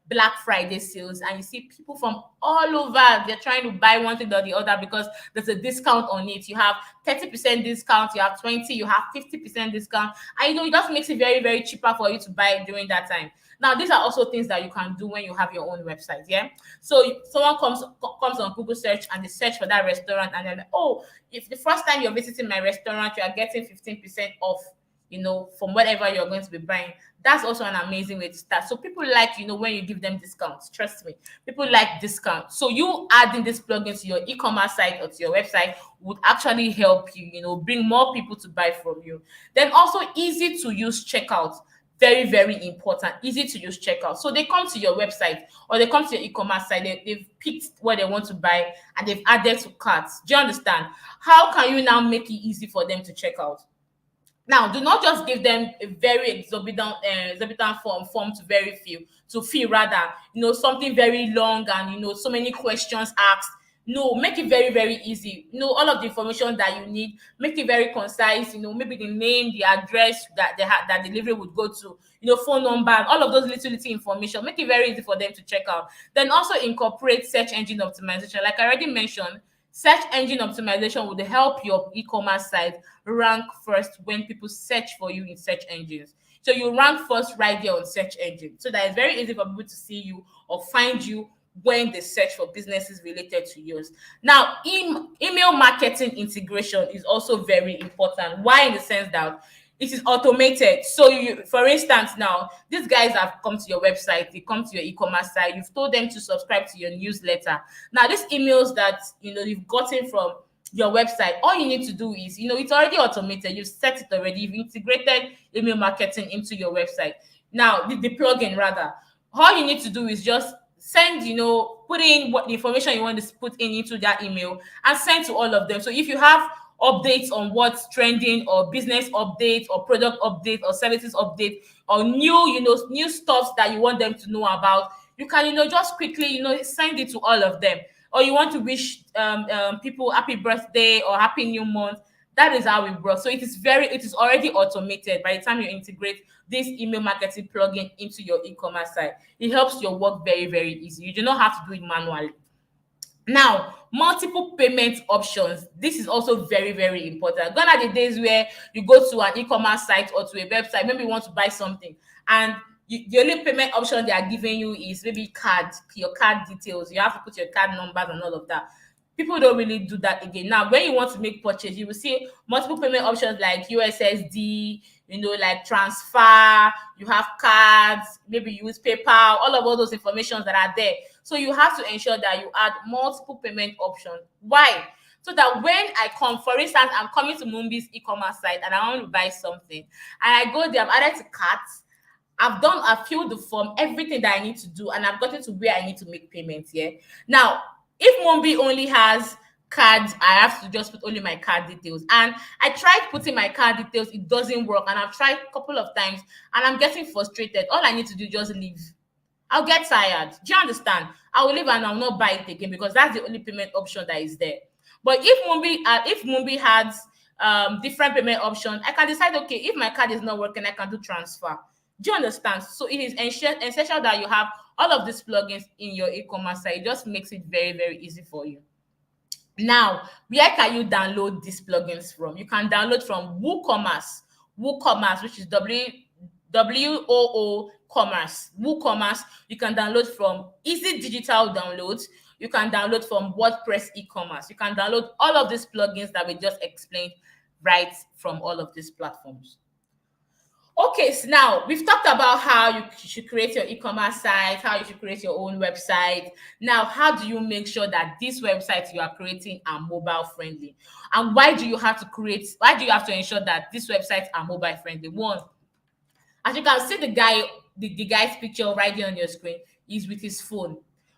Black Friday sales, and you see people from all over, they're trying to buy one thing or the other because there's a discount on it. You have 30% discount, you have 20, you have 50% discount, and it just makes it very, very cheaper for you to buy during that time. Now, these are also things that you can do when you have your own website. Yeah. So someone comes on Google search and they search for that restaurant, and they're like, oh, if the first time you're visiting my restaurant, you are getting 15% off, from whatever you're going to be buying. That's also an amazing way to start. So people like, when you give them discounts. Trust me, people like discounts. So you adding this plugin to your e-commerce site or to your website would actually help you, bring more people to buy from you. Then also easy to use checkout. Very, very important. Easy to use checkout. So they come to your website or they come to your e-commerce site, they've picked what they want to buy and they've added to carts. Do you understand? How can you now make it easy for them to check out? Now, do not just give them a very exorbitant form to very few, to fill rather, something very long and, so many questions asked. No, make it very, very easy. All of the information that you need, make it very concise, maybe the name, the address that delivery would go to, phone number, and all of those little information. Make it very easy for them to check out. Then also incorporate search engine optimization. Like I already mentioned, search engine optimization would help your e-commerce site rank first when people search for you in search engines. So you rank first right there on search engine. So that it's very easy for people to see you or find you when they search for businesses related to yours. Now, email marketing integration is also very important. Why? In the sense that it is automated. So you, for instance, now these guys have come to your website, they come to your e-commerce site, you've told them to subscribe to your newsletter. Now, these emails that you've gotten from your website, all you need to do is, it's already automated. You've set it already. You've integrated email marketing into your website. Now, the plugin rather, all you need to do is just send, put in what the information you want to put in into that email and send to all of them. So if you have updates on what's trending, or business updates, or product update, or services update, or new stuffs that you want them to know about, you can, just quickly, send it to all of them. Or you want to wish people happy birthday or happy new month. That is how it works. So it is already automated. By the time you integrate this email marketing plugin into your e-commerce site, it helps your work very, very easy. You do not have to do it manually. Now, multiple payment options. This is also very, very important. Gone are the days where you go to an e-commerce site or to a website, maybe you want to buy something, and the only payment option they are giving you is maybe your card details. You have to put your card numbers and all of that. People don't really do that again. Now, when you want to make purchase, you will see multiple payment options like USSD, like transfer, you have cards, maybe you use PayPal, all those informations that are there. So you have to ensure that you add multiple payment options. Why? So that when I come, for instance, I'm coming to Mumbi's e-commerce site and I want to buy something, and I go there, I've added to cart, I've filled the form, everything that I need to do, and I've gotten to where I need to make payments. Yeah. Now, if Mumbi only has cards, I have to just put only my card details. And I tried putting my card details, it doesn't work. And I've tried a couple of times and I'm getting frustrated. All I need to do is just leave. I'll get tired. Do you understand? I will leave and I'll not buy it again because that's the only payment option that is there. But if Mumbi has different payment options, I can decide, okay, if my card is not working, I can do transfer. Do you understand? So it is essential that you have all of these plugins in your e-commerce site. It just makes it very, very easy for you. Now, where can you download these plugins from? You can download from WooCommerce, which is WOO Commerce. WooCommerce. You can download from Easy Digital Downloads. You can download from WordPress e-commerce. You can download all of these plugins that we just explained right from all of these platforms. Okay, so now we've talked about how you should create your e-commerce site, how you should create your own website. Now, how do you make sure that these websites you are creating are mobile friendly? And why do you have to ensure that these websites are mobile friendly? One, as you can see, the guy's picture right there on your screen is with his phone.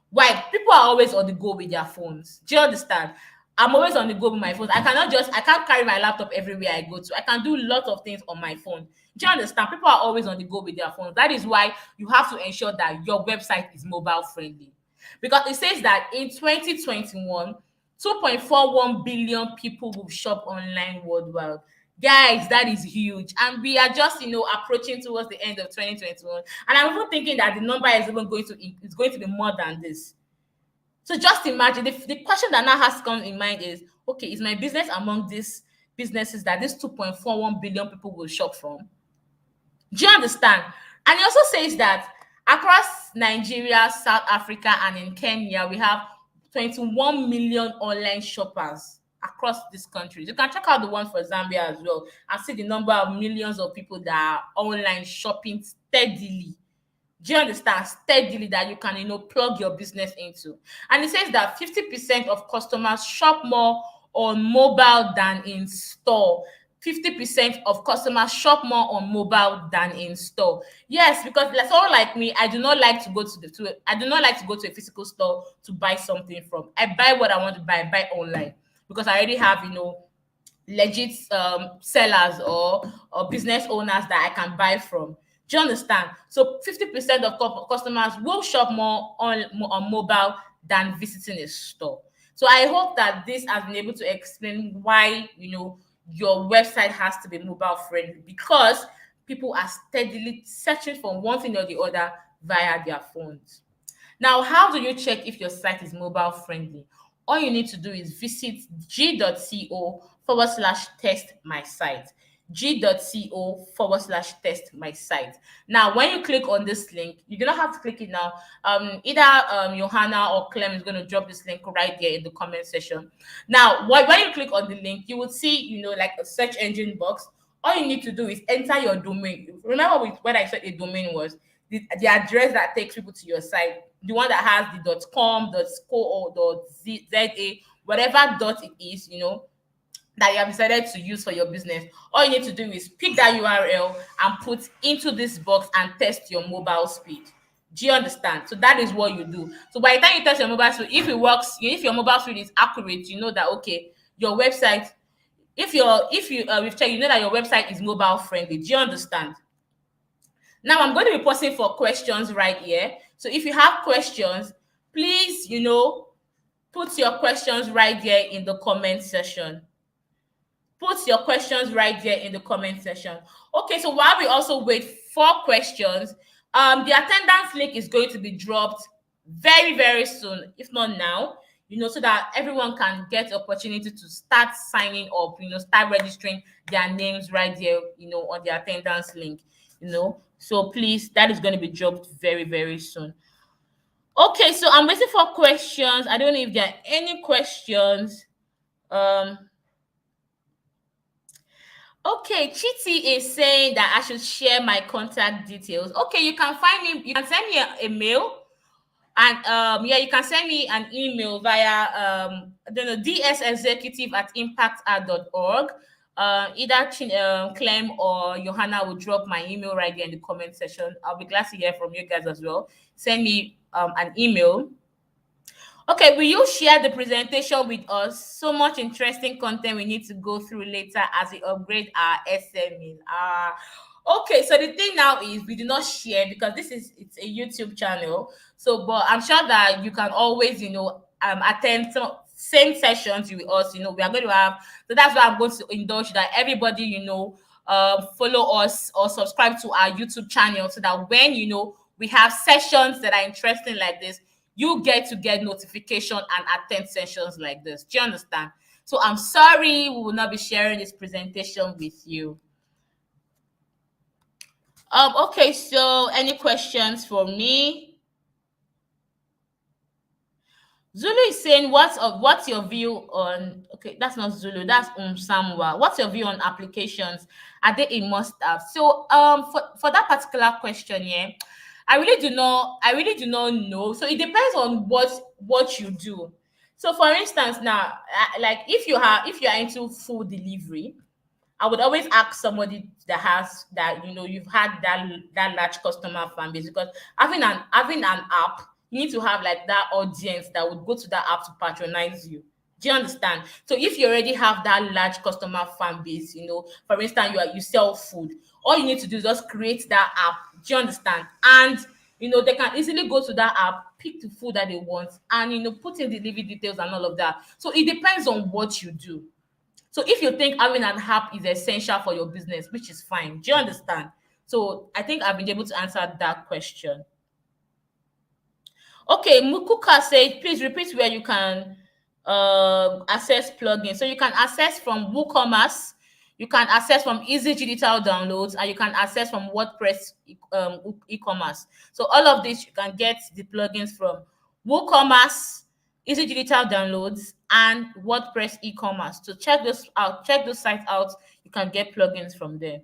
Why? People are always on the go with their phones. Do you understand? I'm always on the go with my phone. I can't carry my laptop everywhere I go to. I can do lots of things on my phone. Do you understand? People are always on the go with their phones. That is why you have to ensure that your website is mobile friendly. Because it says that in 2021, 2.41 billion people will shop online worldwide. Guys, that is huge. And we are just, approaching towards the end of 2021. And I'm even thinking that the number is going to be more than this. So just imagine, the question that now has to come in mind is, okay, is my business among these businesses that this 2.41 billion people will shop from? Do you understand? And it also says that across Nigeria, South Africa, and in Kenya, we have 21 million online shoppers across these countries. You can check out the one for Zambia as well and see the number of millions of people that are online shopping steadily. Do you understand? Steadily, that you can, plug your business into. And it says that 50% of customers shop more on mobile than in store. 50% of customers shop more on mobile than in store. Yes, because someone like me, I do not like to go to a physical store to buy something from. I buy what I want to buy, online, because I already have, legit sellers or business owners that I can buy from. Do you understand? So 50% of customers will shop more on mobile than visiting a store. So I hope that this has been able to explain why, your website has to be mobile friendly, because people are steadily searching for one thing or the other via their phones. Now, how do you check if your site is mobile friendly? All you need to do is visit g.co/test my site. g.co/test my site. Now, when you click on this link, you do not have to click it now. Either Johanna or Clem is going to drop this link right there in the comment section. Now, when you click on the link, you will see, like a search engine box. All you need to do is enter your domain. Remember when I said a domain was the address that takes people to your site, the one that has the .com, .co, or .za, whatever dot it is, that you have decided to use for your business. All you need to do is pick that URL and put into this box and test your mobile speed. Do you understand? So that is what you do. So by the time you test your mobile speed, if it works, if your mobile speed is accurate, you know that okay, your website, we've checked, you know that your website is mobile friendly. Do you understand? Now I'm going to be posting for questions right here. So if you have questions, please, put your questions right there in the comment section. Put your questions right there in the comment section. Okay, so while we also wait for questions, the attendance link is going to be dropped very, very soon, if not now, so that everyone can get the opportunity to start signing up, start registering their names right there, on the attendance link, So please, that is going to be dropped very, very soon. Okay, so I'm waiting for questions. I don't know if there are any questions. Okay, Chiti is saying that I should share my contact details. Okay, you can find me. You can send me a mail, and yeah, you can send me an email via I don't know, dsexecutive@impactart.org. Either Clem or Johanna will drop my email right there in the comment section. I'll be glad to hear from you guys as well. Send me an email. Okay, will you share the presentation with us? So much interesting content we need to go through later as we upgrade our SME. Okay, so the thing now is we do not share because it's a YouTube channel. So, but I'm sure that you can always, attend some same sessions with us. We are going to have. So that's why I'm going to indulge that everybody, follow us or subscribe to our YouTube channel so that when we have sessions that are interesting like this, you get notification and attend sessions like this. Do you understand? So I'm sorry we will not be sharing this presentation with you. Okay, so any questions for me? Zulu is saying, what's your view on, okay, that's not Zulu, that's Samwa. What's your view on applications? Are they a must-have? So for that particular question, yeah, I really do not know. So it depends on what you do. So for instance, now, like if you are into food delivery, I would always ask somebody you've had that large customer fan base, because having an app, you need to have like that audience that would go to that app to patronize you. Do you understand? So if you already have that large customer fan base, for instance, you sell food, all you need to do is just create that app. Do you understand? And they can easily go to that app, pick the food that they want, and put in delivery details and all of that. So it depends on what you do. So if you think having an app is essential for your business, which is fine, do you understand? So I think I've been able to answer that question. Okay, Mukuka said, please repeat where you can access plugins. So you can access from WooCommerce, you can access from Easy Digital Downloads, and you can access from WordPress e-commerce. So all of this, you can get the plugins from WooCommerce, Easy Digital Downloads, and WordPress e-commerce. So check those out. Check those sites out. You can get plugins from there.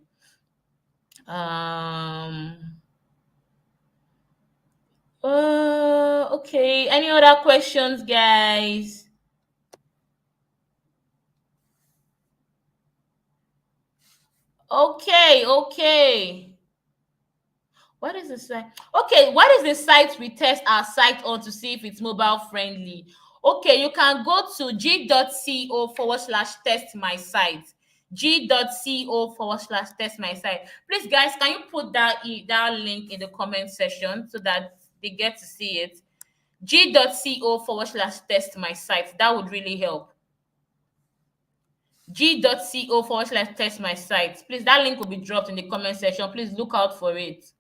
Okay. Any other questions, guys? Okay. What is the site? Okay, what is the site we test our site on to see if it's mobile friendly? Okay, you can go to g.co/test my site. g.co/test my site. Please, guys, can you put that link in the comment section so that they get to see it? g.co/test my site. That would really help. g.co/test my site. Please, that link will be dropped in the comment section. Please look out for it.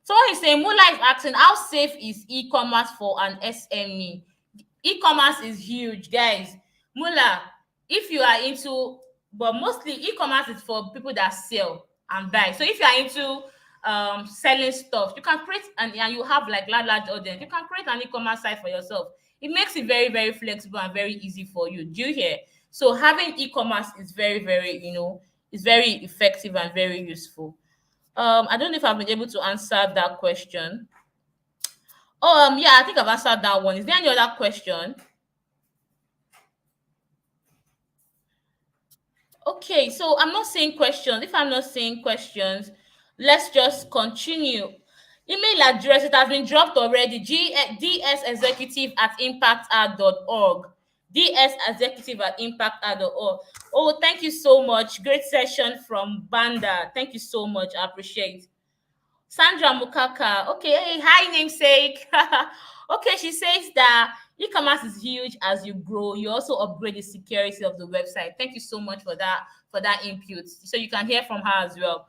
Someone is saying, Mula is asking, how safe is e-commerce for an SME? E-commerce is huge, guys. Mula, if you are into but mostly e-commerce is for people that sell and buy. So if you are into selling stuff, you can create and you have like large audience, you can create an e-commerce site for yourself. It makes it very, very flexible and very easy for you. Do you hear? So having e-commerce is very, very, is very effective and very useful. I don't know if I've been able to answer that question. Oh, yeah, I think I've answered that one. Is there any other question? Okay, so I'm not seeing questions. If I'm not seeing questions, let's just continue. Email address, it has been dropped already. dsexecutive@impactart.org. dsexecutive@impactart.org. Oh, thank you so much. Great session from Banda. Thank you so much. I appreciate. Sandra Mukaka. Okay, hey, hi, namesake. Okay, she says that e-commerce is huge as you grow. You also upgrade the security of the website. Thank you so much for that input. So you can hear from her as well.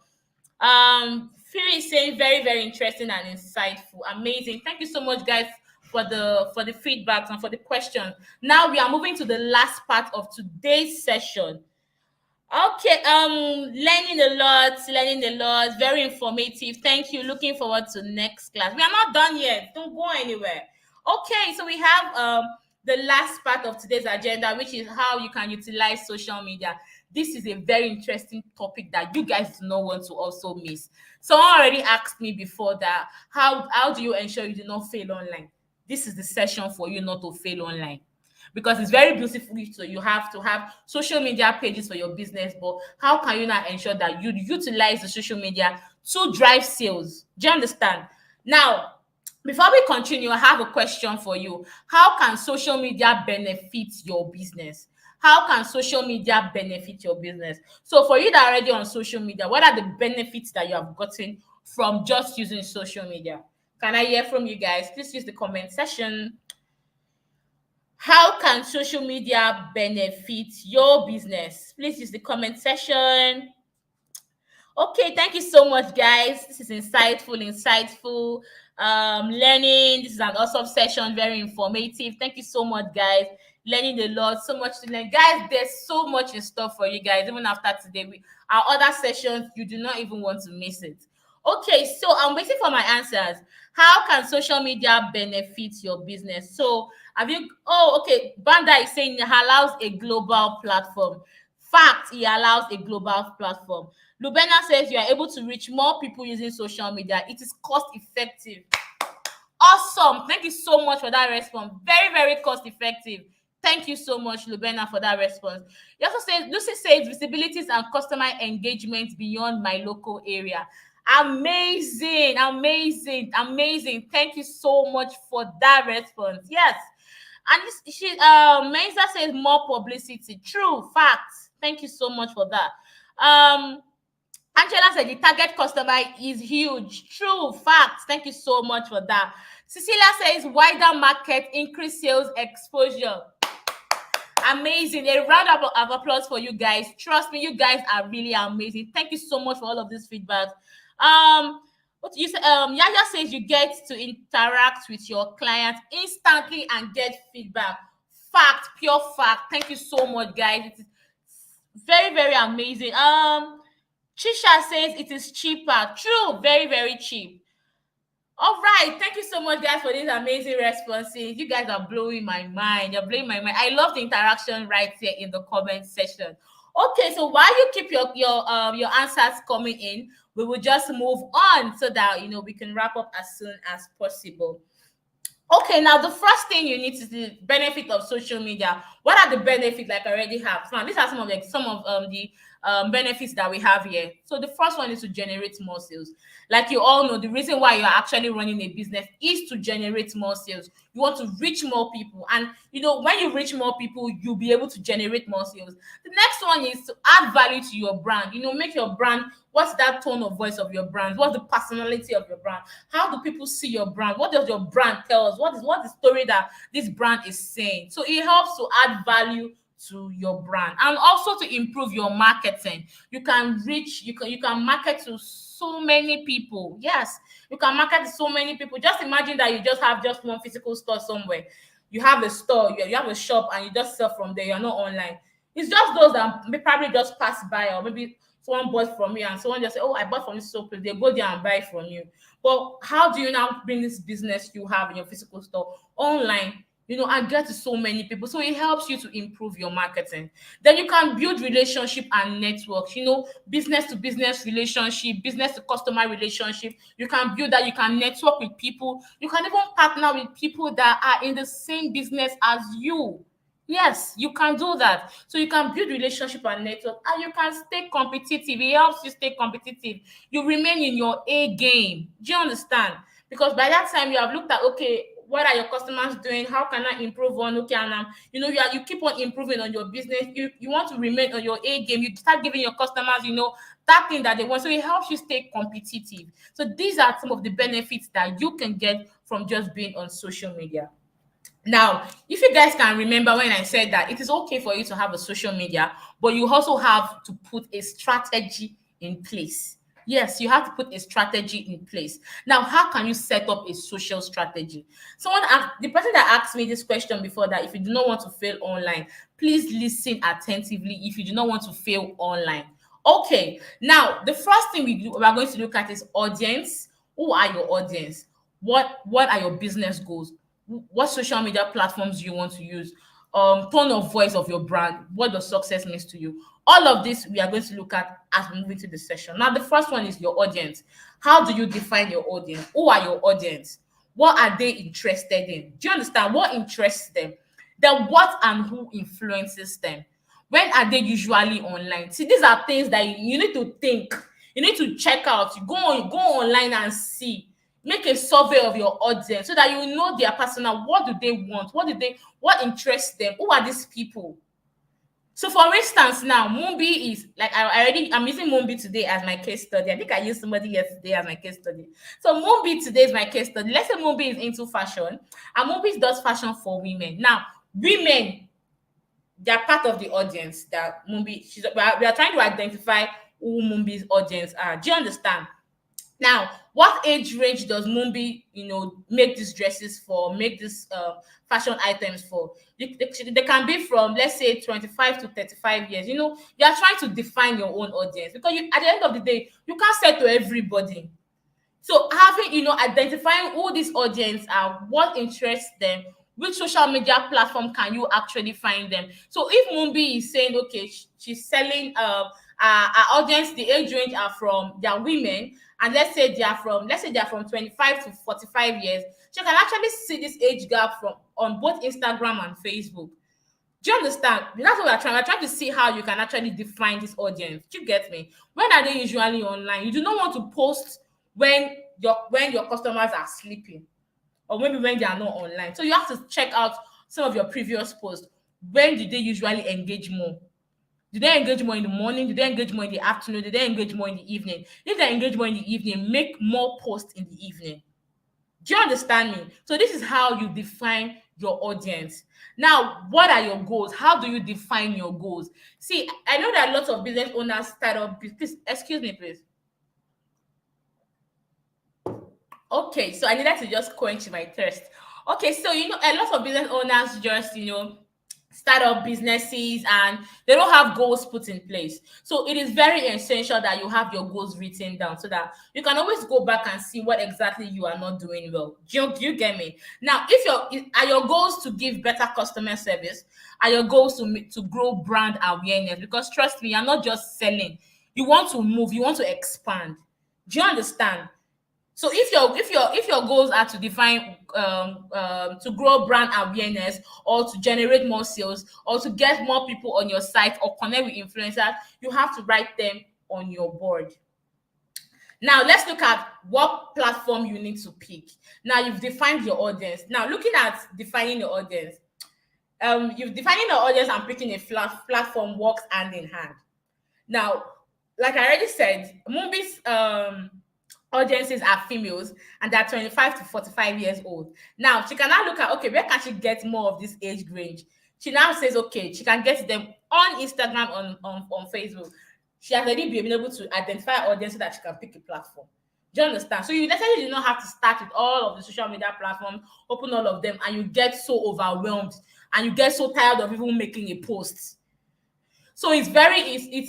Fury is saying very, very interesting and insightful. Amazing. Thank you so much, guys, for the feedback and for the question. Now we are moving to the last part of today's session. Okay, learning a lot, very informative. Thank you. Looking forward to next class. We are not done yet. Don't go anywhere. Okay, so we have the last part of today's agenda, which is how you can utilize social media. This is a very interesting topic that you guys do not want to also miss. Someone already asked me before that how do you ensure you do not fail online? This is the session for you not to fail online, because it's very beautiful. So you have to have social media pages for your business, but how can you now ensure that you utilize the social media to drive sales? Do you understand? Now, before we continue, I have a question for you. How can social media benefit your business? How can social media benefit your business? So for you that are already on social media, what are the benefits that you have gotten from just using social media? Can I hear from you guys? Please use the comment section. How can social media benefit your business? Please use the comment section. Okay, thank you so much, guys. This is insightful learning. This is an awesome session, very informative. Thank you so much, guys. Learning a lot, so much to learn. Guys, there's so much in store for you guys. Even after today, our other sessions, you do not even want to miss it. Okay, so I'm waiting for my answers. How can social media benefit your business? So have you, oh, okay, Banda is saying it allows a global platform. Fact, it allows a global platform. Lubena says you are able to reach more people using social media. It is cost effective. Awesome. Thank you so much for that response. Very, very cost effective. Thank you so much, Lubena, for that response. He also says, Lucy says visibilities and customer engagement beyond my local area. Amazing, amazing, amazing. Thank you so much for that response. Yes. And Mensa says more publicity. True, facts. Thank you so much for that. Angela said the target customer is huge. True, facts. Thank you so much for that. Cecilia says wider market, increase sales exposure. Amazing. A round of applause for you guys. Trust me, you guys are really amazing. Thank you so much for all of this feedback. What you say? Yaya says you get to interact with your clients instantly and get feedback. Fact, pure fact. Thank you so much, guys. It is very, very amazing. Trisha says it is cheaper. True, very, very cheap. All right, thank you so much, guys, for these amazing responses. You guys are blowing my mind. You're blowing my mind. I love the interaction right here in the comment section. Okay, so while you keep your answers coming in, we will just move on so that we can wrap up as soon as possible. Okay, now the first thing you need to the benefit of social media. What are the benefits like I already have? Now, these are some of the benefits that we have here. So the first one is to generate more sales. Like you all know, the reason why you're actually running a business is to generate more sales. You want to reach more people, and when you reach more people, you'll be able to generate more sales. The next one is to add value to your brand. Make your brand. What's that tone of voice of your brand? What's the personality of your brand? How do people see your brand? What does your brand tell us? What is the story that this brand is saying? So it helps to add value to your brand, and also to improve your marketing. You can market to so many people. Yes, you can market to so many people. Just imagine that you just have just one physical store somewhere. You have a store, you have a shop, and you just sell from there. You're not online. It's just those that may probably just pass by, or maybe someone bought from you and someone just say, "Oh, I bought from this soap." They go there and buy from you. But how do you now bring this business you have in your physical store online? And get to so many people. So it helps you to improve your marketing. Then you can build relationship and networks. Business to business relationship, business to customer relationship. You can build that. You can network with people. You can even partner with people that are in the same business as you. Yes, you can do that. So you can build relationship and network, and you can stay competitive. It helps you stay competitive. You remain in your A game. Do you understand? Because by that time you have looked at, okay, what are your customers doing? How can I improve on? Okay, and you keep on improving on your business. You want to remain on your A game. You start giving your customers, that thing that they want. So it helps you stay competitive. So these are some of the benefits that you can get from just being on social media. Now, if you guys can remember when I said that it is okay for you to have a social media, but you also have to put a strategy in place. Yes, you have to put a strategy in place. Now, how can you set up a social strategy? The person that asked me this question before, that if you do not want to fail online, please listen attentively if you do not want to fail online. Okay, now the first thing we are going to look at is audience. Who are your audience? What are your business goals? What social media platforms you want to use? Tone of voice of your brand. What does success means to you? All of this we are going to look at as we move into the session. Now, the first one is your audience. How do you define your audience? Who are your audience? What are they interested in? Do you understand what interests them? Then what and who influences them? When are they usually online? See, these are things that you need to think. You need to check out. You go online and see. Make a survey of your audience so that you know their persona. What do they want? What interests them? Who are these people? So for instance, now Mumbi is like, I'm using Mumbi today as my case study. I think I used somebody yesterday as my case study. So Mumbi today is my case study. Let's say Mumbi is into fashion, and Mumbi does fashion for women. Now, women, they're part of the audience that Mumbi. We are trying to identify who Mumbi's audience are. Do you understand? Now, what age range does Mumbi, make these dresses for, make these fashion items for? They can be from, let's say, 25 to 35 years. You are trying to define your own audience, because at the end of the day, you can't say to everybody. So having, identifying who this audience are, what interests them, which social media platform can you actually find them? So if Mumbi is saying, okay, she's selling our audience, the age range are from, they are women, and let's say they are from 25 to 45 years, she can actually see this age gap from on both Instagram and Facebook. Do you understand? That's what we're trying to see how you can actually define this audience. Do you get me? When are they usually online? You do not want to post when your customers are sleeping, or maybe when they are not online. So you have to check out some of your previous posts. When do they usually engage more? Do they engage more in the morning? Do they engage more in the afternoon? Do they engage more in the evening? If they engage more in the evening, make more posts in the evening. Do you understand me? So this is how you define your audience. Now, what are your goals? How do you define your goals? See, I know that lots of business owners start up. Please, excuse me, please. Okay, so I needed to just quench my thirst. Okay, so a lot of business owners just start up businesses, and they don't have goals put in place. So it is very essential that you have your goals written down, so that you can always go back and see what exactly you are not doing well. Do you get me? Now, are your goals to give better customer service? Are your goals to grow brand awareness? Because trust me, you're not just selling. You want to move. You want to expand. Do you understand? So if your goals are to define to grow brand awareness, or to generate more sales, or to get more people on your site, or connect with influencers, you have to write them on your board. Now let's look at what platform you need to pick. Now you've defined your audience. Now looking at defining your audience, you've defining your audience and picking a platform works hand in hand. Now, like I already said, Mumbi's audiences are females, and they're 25 to 45 years old. Now, she can now look at, okay, where can she get more of this age range? She now says, okay, she can get them on Instagram, on Facebook. She has already been able to identify audience so that she can pick a platform. Do you understand? So you necessarily do not have to start with all of the social media platforms, open all of them, and you get so overwhelmed, and you get so tired of even making a post. So it's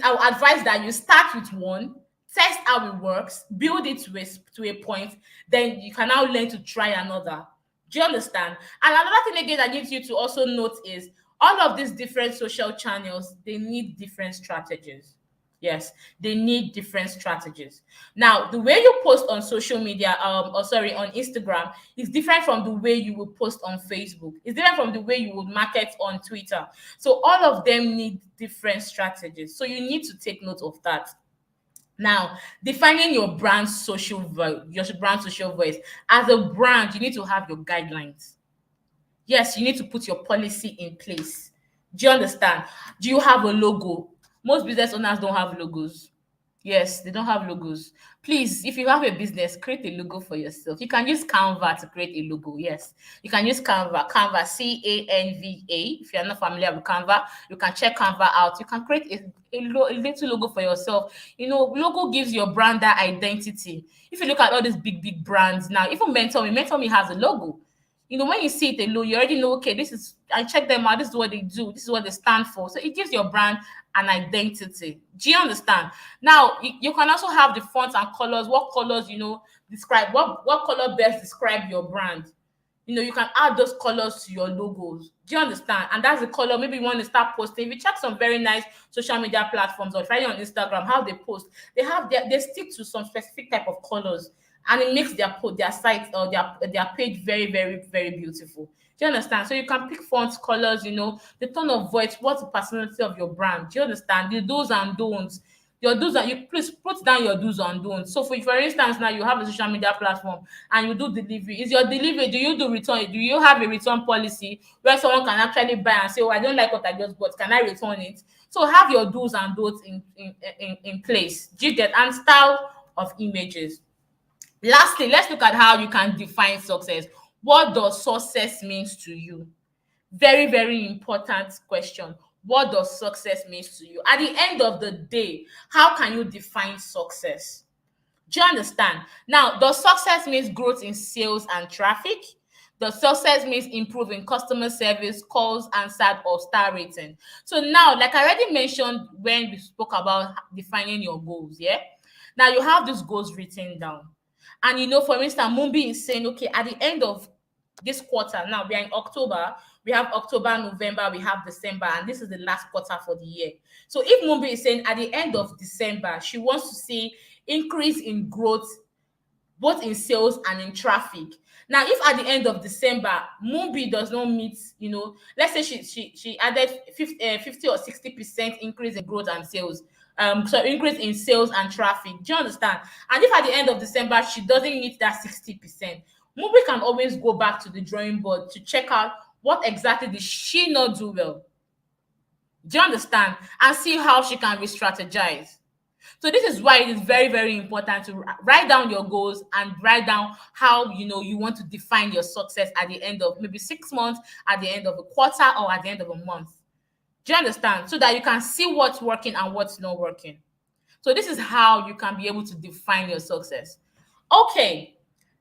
our advice that you start with one, test how it works, build it to a point, then you can now learn to try another. Do you understand? And another thing again that needs you to also note is all of these different social channels, they need different strategies. Yes, they need different strategies. Now, the way you post on social media, or sorry, on Instagram, is different from the way you will post on Facebook. It's different from the way you would market on Twitter. So all of them need different strategies. So you need to take note of that. Now, defining your brand social voice. As a brand, you need to have your guidelines. Yes, you need to put your policy in place. Do you understand? Do you have a logo? Most business owners don't have logos. Yes, they don't have logos. Please, if you have a business, create a logo for yourself. You can use Canva to create a logo. Yes, you can use Canva. Canva, Canva. If you're not familiar with Canva, you can check Canva out. You can create a little logo for yourself. You know, logo gives your brand that identity. If you look at all these big brands now, even Mentor Me has a logo. You know, when you see it alone, you already know, okay, this is, I check them out, this is what they do, this is what they stand for. So it gives your brand an identity. Do you understand? Now, you can also have the fonts and colors. What colors, describe, what color best describe your brand? You can add those colors to your logos. Do you understand? And that's the color. Maybe you want to start posting. If you check some very nice social media platforms or try it on Instagram, how they post, they stick to some specific type of colors, and it makes their site or their page very, very, very beautiful. Do you understand? So you can pick fonts, colors, the tone of voice, what's the personality of your brand. Do you understand? The do's and don'ts. Your do's and you please put down your do's and don'ts. So for instance, now you have a social media platform and you do delivery. Is your delivery, do you do return? Do you have a return policy where someone can actually buy and say, oh, I don't like what I just bought, can I return it? So have your do's and don'ts in place. Do you get? And style of images. Lastly, let's look at how you can define success. What does success means to you? Very, very important question. What does success means to you? At the end of the day, how can you define success? Do you understand? Now, does success means growth in sales and traffic? Does success means improving customer service, calls answered, or star rating? So now, like I already mentioned when we spoke about defining your goals, yeah? Now you have these goals written down. And for instance, Mumbi is saying, okay, at the end of this quarter, now we are in October, we have October, November, we have December, and this is the last quarter for the year. So if Mumbi is saying at the end of December, she wants to see increase in growth both in sales and in traffic. Now, if at the end of December, Mumbi does not meet, let's say she added 50 or 60% increase in growth and sales, so increase in sales and traffic. Do you understand? And if at the end of December she doesn't meet that 60%, Mumbi can always go back to the drawing board to check out what exactly did she not do well. Do you understand? And see how she can re-strategize. So this is why it is very, very important to write down your goals and write down how you want to define your success at the end of maybe 6 months, at the end of a quarter, or at the end of a month. Do you understand? So that you can see what's working and what's not working. So this is how you can be able to define your success. Okay.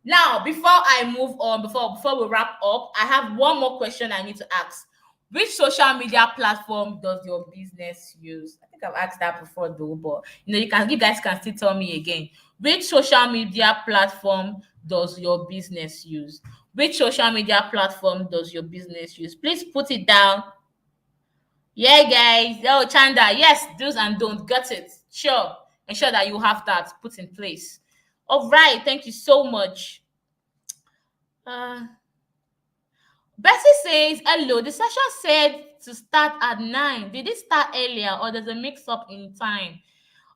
Now, before I move on, before we wrap up, I have one more question I need to ask. Which social media platform does your business use? I think I've asked that before though, but you guys can still tell me again. Which social media platform does your business use? Which social media platform does your business use? Please put it down. Yeah, guys. Oh, Chanda. Yes, do's and don'ts. Got it. Sure. Ensure that you have that put in place. All right. Thank you so much. Bessie says, hello, the session said to start at 9. Did it start earlier or there's a mix-up in time?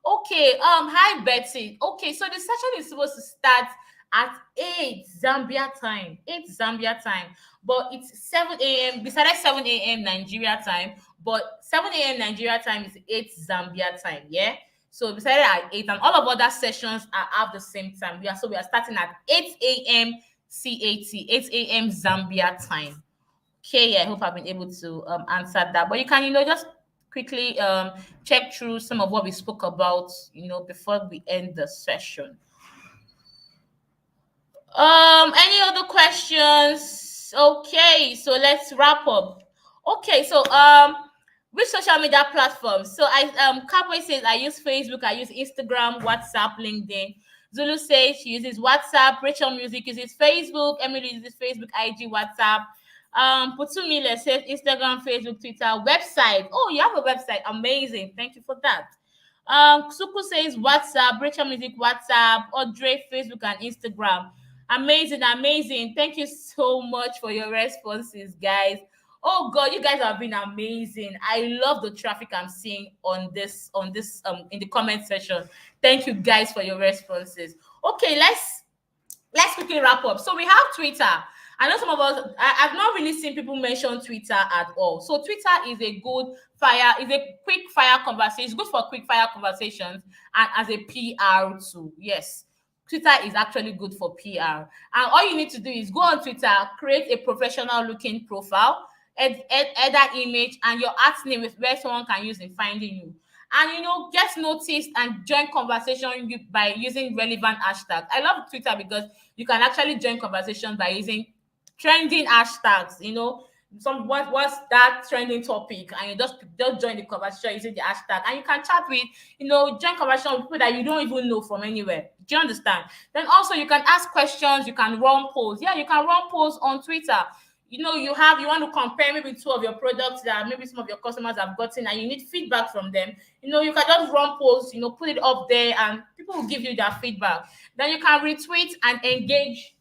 Okay, hi Betty. Okay, so the session is supposed to start at 8 Zambia time. 8 Zambia time. But it's 7 a.m. Besides 7 a.m. Nigeria time, but 7 a.m. Nigeria time is 8 Zambia time, yeah? So we started at 8, and all of other sessions are at the same time. We are starting at 8 a.m. CAT, 8 a.m. Zambia time. Okay, I hope I've been able to answer that. But you can, just quickly check through some of what we spoke about, before we end the session. Any other questions? Okay, so let's wrap up. Okay, so Which social media platforms? So Cowboy says I use Facebook, I use Instagram, WhatsApp, LinkedIn. Zulu says she uses WhatsApp. Rachel Music uses Facebook. Emily uses Facebook, IG, WhatsApp. Putumile says Instagram, Facebook, Twitter, website. Oh, you have a website. Amazing. Thank you for that. Suku says WhatsApp, Rachel Music, WhatsApp, Audrey, Facebook, and Instagram. Amazing, amazing. Thank you so much for your responses, guys. Oh God, you guys have been amazing. I love the traffic I'm seeing on this in the comment section. Thank you guys for your responses. Okay, let's quickly wrap up. So we have Twitter. I know some of us, I've not really seen people mention Twitter at all. So Twitter is a good fire, is a quick fire conversation. It's good for quick fire conversations and as a PR tool. Yes. Twitter is actually good for PR. And all you need to do is go on Twitter, create a professional looking profile, add that image and your at name with where someone can use in finding you, and get noticed and join conversation by using relevant hashtags. I love Twitter because you can actually join conversation by using trending hashtags. What's that trending topic, and you just join the conversation using the hashtag, and you can chat with, join conversation with people that you don't even know from anywhere. Do you understand? Then also you can ask questions, you can run polls. Yeah, you can run polls on Twitter. You want to compare maybe two of your products that maybe some of your customers have gotten, and you need feedback from them. You can just run polls, put it up there, and people will give you their feedback. Then you can retweet and engage.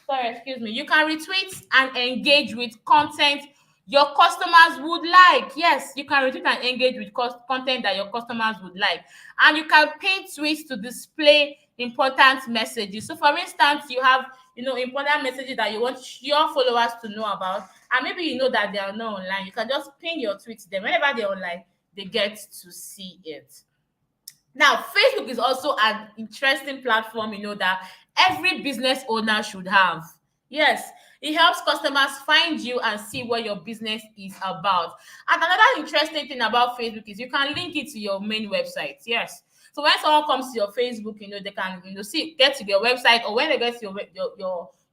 Sorry, excuse me. You can retweet and engage with content your customers would like. Yes, you can retweet and engage with content that your customers would like. And you can pin tweets to display important messages. So, for instance, you have important messages that you want your followers to know about, and maybe you know that they are not online. You can just pin your tweets to them. Whenever they're online, they get to see it. Now, Facebook is also an interesting platform, that every business owner should have. Yes, it helps customers find you and see what your business is about. And another interesting thing about Facebook is you can link it to your main website. Yes. So when someone comes to your Facebook, they can, get to your website, or when they get to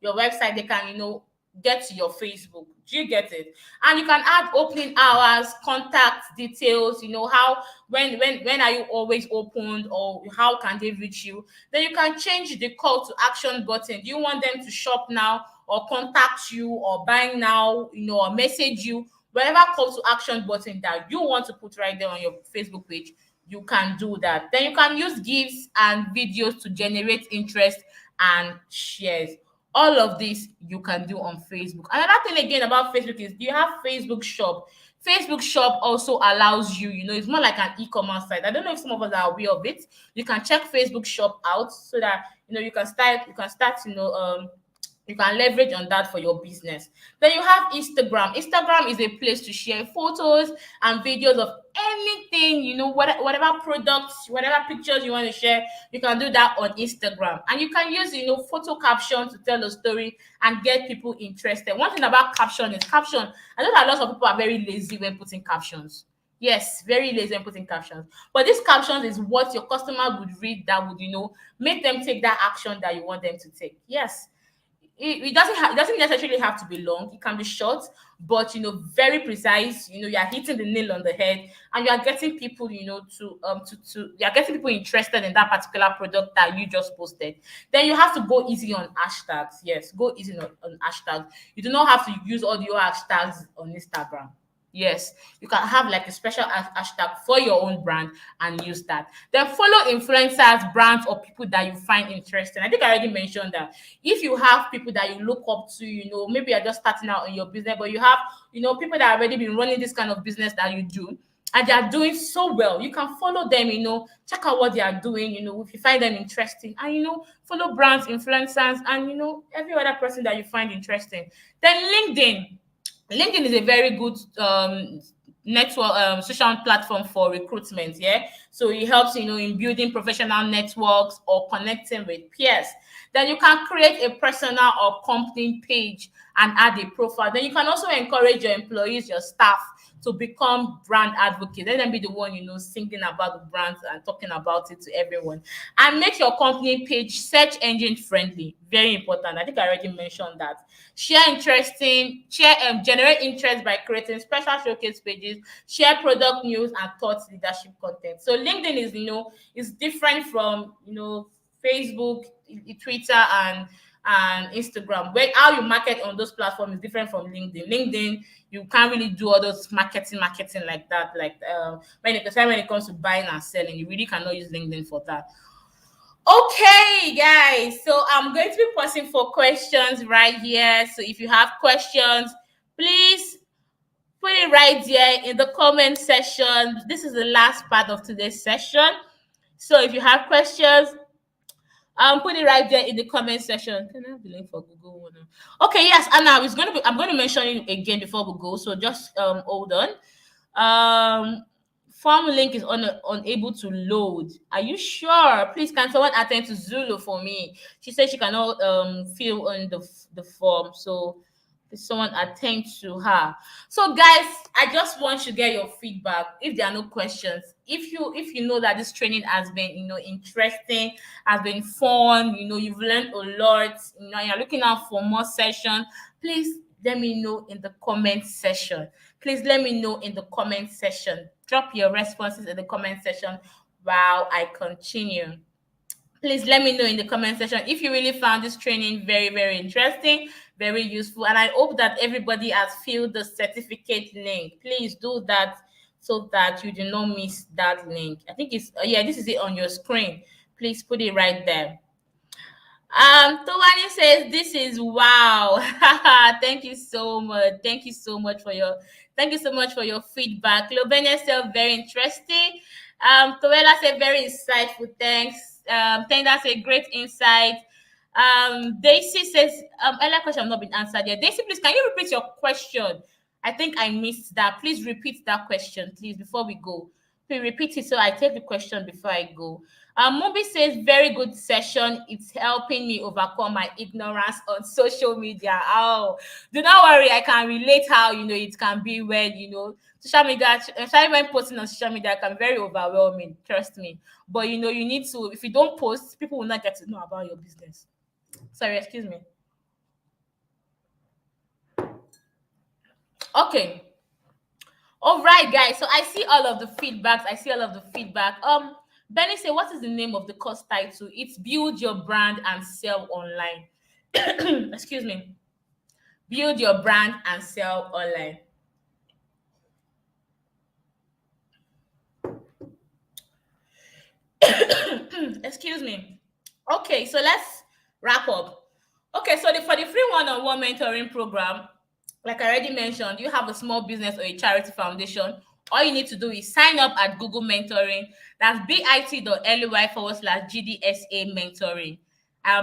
your website, they can, get to your Facebook. Do you get it? And you can add opening hours, contact details, how when are you always opened, or how can they reach you. Then you can change the call to action button. Do you want them to shop now, or contact you, or buy now, or message you? Whatever call to action button that you want to put right there on your Facebook page, you can do that. Then you can use gifs and videos to generate interest and shares. All of this you can do on Facebook. Another thing again about Facebook is you have Facebook Shop. Facebook Shop also allows you, it's more like an e-commerce site. I don't know if some of us are aware of it. You can check Facebook Shop out so that you can start you can leverage on that for your business. Then you have Instagram. Instagram is a place to share photos and videos of anything, whatever products, whatever pictures you want to share, you can do that on Instagram. And you can use, photo caption to tell a story and get people interested. One thing about caption is caption. I know that lots of people are very lazy when putting captions. Yes, very lazy when putting captions. But these captions is what your customer would read that would, make them take that action that you want them to take. Yes, it doesn't necessarily have to be long. It can be short, but very precise. You are hitting the nail on the head, and you are getting people to you are getting people interested in that particular product that you just posted. Then you have to go easy on hashtags. Yes, go easy on hashtags. You do not have to use all your hashtags on Instagram. Yes, you can have like a special hashtag for your own brand and use that. Then follow influencers, brands, or people that you find interesting. I think I already mentioned that. If you have people that you look up to, maybe you're just starting out in your business, but you have, people that have already been running this kind of business that you do, and they are doing so well, you can follow them, check out what they are doing, if you find them interesting, and follow brands, influencers, and every other person that you find interesting. Then LinkedIn is a very good network social platform for recruitment. Yeah, so it helps in building professional networks or connecting with peers. Then you can create a personal or company page and add a profile. Then you can also encourage your employees, your staff, to become brand advocates. Let them be the one, singing about the brands and talking about it to everyone. And make your company page search engine friendly. Very important. I think I already mentioned that. Generate interest by creating special showcase pages, share product news and thought leadership content. So LinkedIn is different from Facebook, Twitter, and Instagram. Where how you market on those platforms is different from LinkedIn. LinkedIn, you can't really do all those marketing like that. Like when it comes to buying and selling, you really cannot use LinkedIn for that. Okay, guys. So I'm going to be pausing for questions right here. So if you have questions, please put it right there in the comment section. This is the last part of today's session. So if you have questions, put it right there in the comment section. Can I have the link for Google one? Okay, yes, Anna, I'm gonna mention it again before we go. So just hold on. Form link is unable to load. Are you sure? Please, can someone attend to Zulu for me? She said she cannot fill in the form. So someone attend to her. So guys, I just want to get your feedback. If there are no questions, if you know that this training has been interesting, has been fun, you've learned a lot, you're looking out for more sessions, please let me know in the comment section. Please let me know in the comment section. Drop your responses in the comment section while I continue. Please let me know in the comment section if you really found this training very, very interesting, very useful. And I hope that everybody has filled the certificate link. Please do that so that you do not miss that link. I think it's, yeah, this is it on your screen. Please put it right there. Towani says this is wow. Thank you so much. Thank you so much for your feedback. Lovenia said very interesting. Toela said very insightful. Thanks. Tenda said great insight. Daisy says earlier question have not been answered yet. Daisy, please can you repeat your question? I think I missed that. Please repeat that question, please, before we go. Please repeat it so I take the question before I go. Mobi says, very good session. It's helping me overcome my ignorance on social media. Oh, do not worry. I can relate how, it can be when, social media, especially when posting on social media, can be very overwhelming. Trust me. But, you need to, if you don't post, people will not get to know about your business. Sorry, excuse me. Okay. All right, guys. So I see all of the feedbacks. Benny say, what is the name of the course title? It's Build Your Brand and Sell Online. Excuse me. Build Your Brand and Sell Online. Excuse me. Okay, so let's wrap up. Okay, so for the free one-on-one mentoring program, like I already mentioned, you have a small business or a charity foundation. All you need to do is sign up at Google Mentoring. That's bit.ly/GDSA mentoring.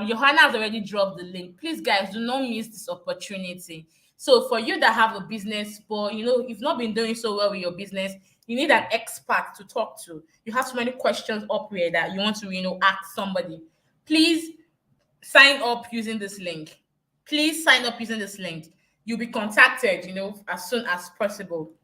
Johanna has already dropped the link. Please, guys, do not miss this opportunity. So for you that have a business, but you've not been doing so well with your business, you need an expert to talk to. You have so many questions up here that you want to, ask somebody. Please sign up using this link. You'll be contacted, as soon as possible.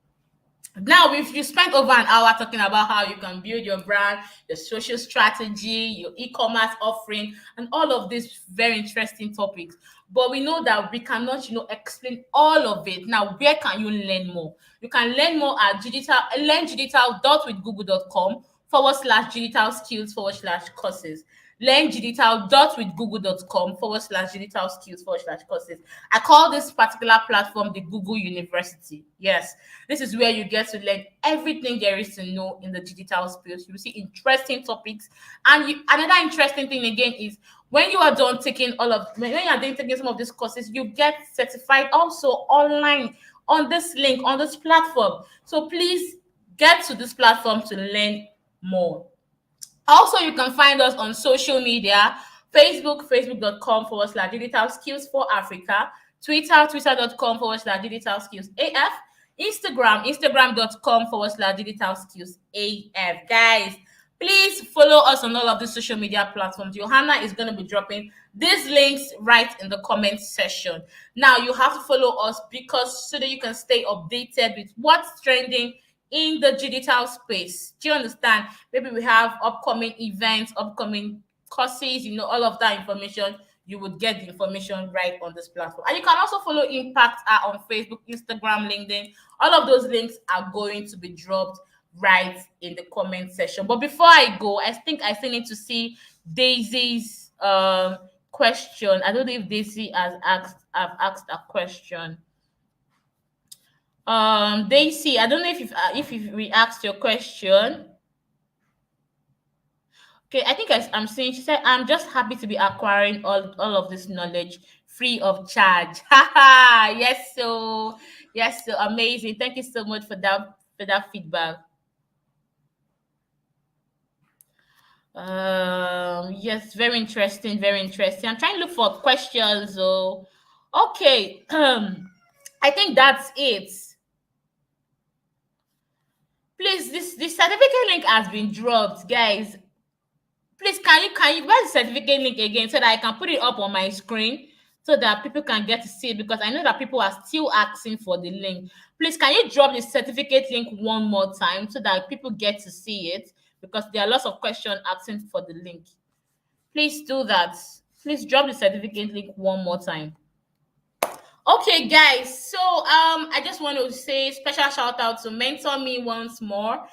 Now, if you spent over an hour talking about how you can build your brand, your social strategy, your e-commerce offering, and all of these very interesting topics, but we know that we cannot, explain all of it. Now, where can you learn more? You can learn more at learndigital.withgoogle.com/digital skills/courses. learndigital.withgoogle.com/digital skills/courses. I call this particular platform the Google University. Yes, this is where you get to learn everything there is to know in the digital space. You will see interesting topics. And another interesting thing again is when you are done taking taking some of these courses, you get certified also online on this link, on this platform. So please get to this platform to learn more. Also, you can find us on social media: Facebook, facebook.com/digital skills for Africa, Twitter, twitter.com/digital skills AF, Instagram, instagram.com/digital skills AF. Guys, Please follow us on all of the social media platforms. Johanna is going to be dropping these links right in the comment section. Now you have to follow us because so that you can stay updated with what's trending in the digital space. Do you understand? Maybe we have upcoming events, upcoming courses, all of that information. You would get the information right on this platform. And you can also follow Impact Art on Facebook, Instagram, LinkedIn. All of those links are going to be dropped right in the comment section. But before I go, I think I still need to see Daisy's question. I don't know if Daisy has asked a question. Daisy, I don't know if you've re-asked your question. Okay, I think I'm seeing. She said, "I'm just happy to be acquiring all of this knowledge free of charge." Haha, yes, so amazing. Thank you so much for that feedback. Yes, very interesting, very interesting. I'm trying to look for questions. So, okay, I think that's it. Please, this certificate link has been dropped, guys. Please, can you write the certificate link again so that I can put it up on my screen so that people can get to see it, because I know that people are still asking for the link. Please, can you drop the certificate link one more time so that people get to see it, because there are lots of questions asking for the link. Please do that. Please drop the certificate link one more time. Okay, guys. So I just want to say special shout out to Mentor Me once more,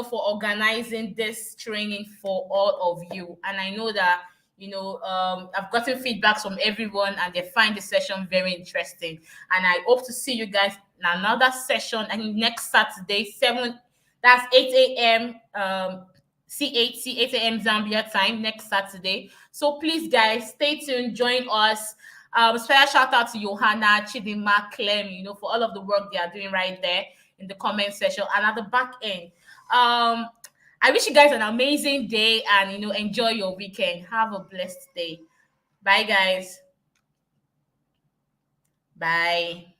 for organizing this training for all of you. And I know that I've gotten feedbacks from everyone, and they find the session very interesting. And I hope to see you guys in another session. I think next Saturday, 7, that's 8 a.m. CHC, 8 a.m. Zambia time, next Saturday. So please, guys, stay tuned, join us. Special shout out to Johanna, Chidima, Clem, for all of the work they are doing right there in the comment section and at the back end. I wish you guys an amazing day and enjoy your weekend. Have a blessed day. Bye, guys. Bye.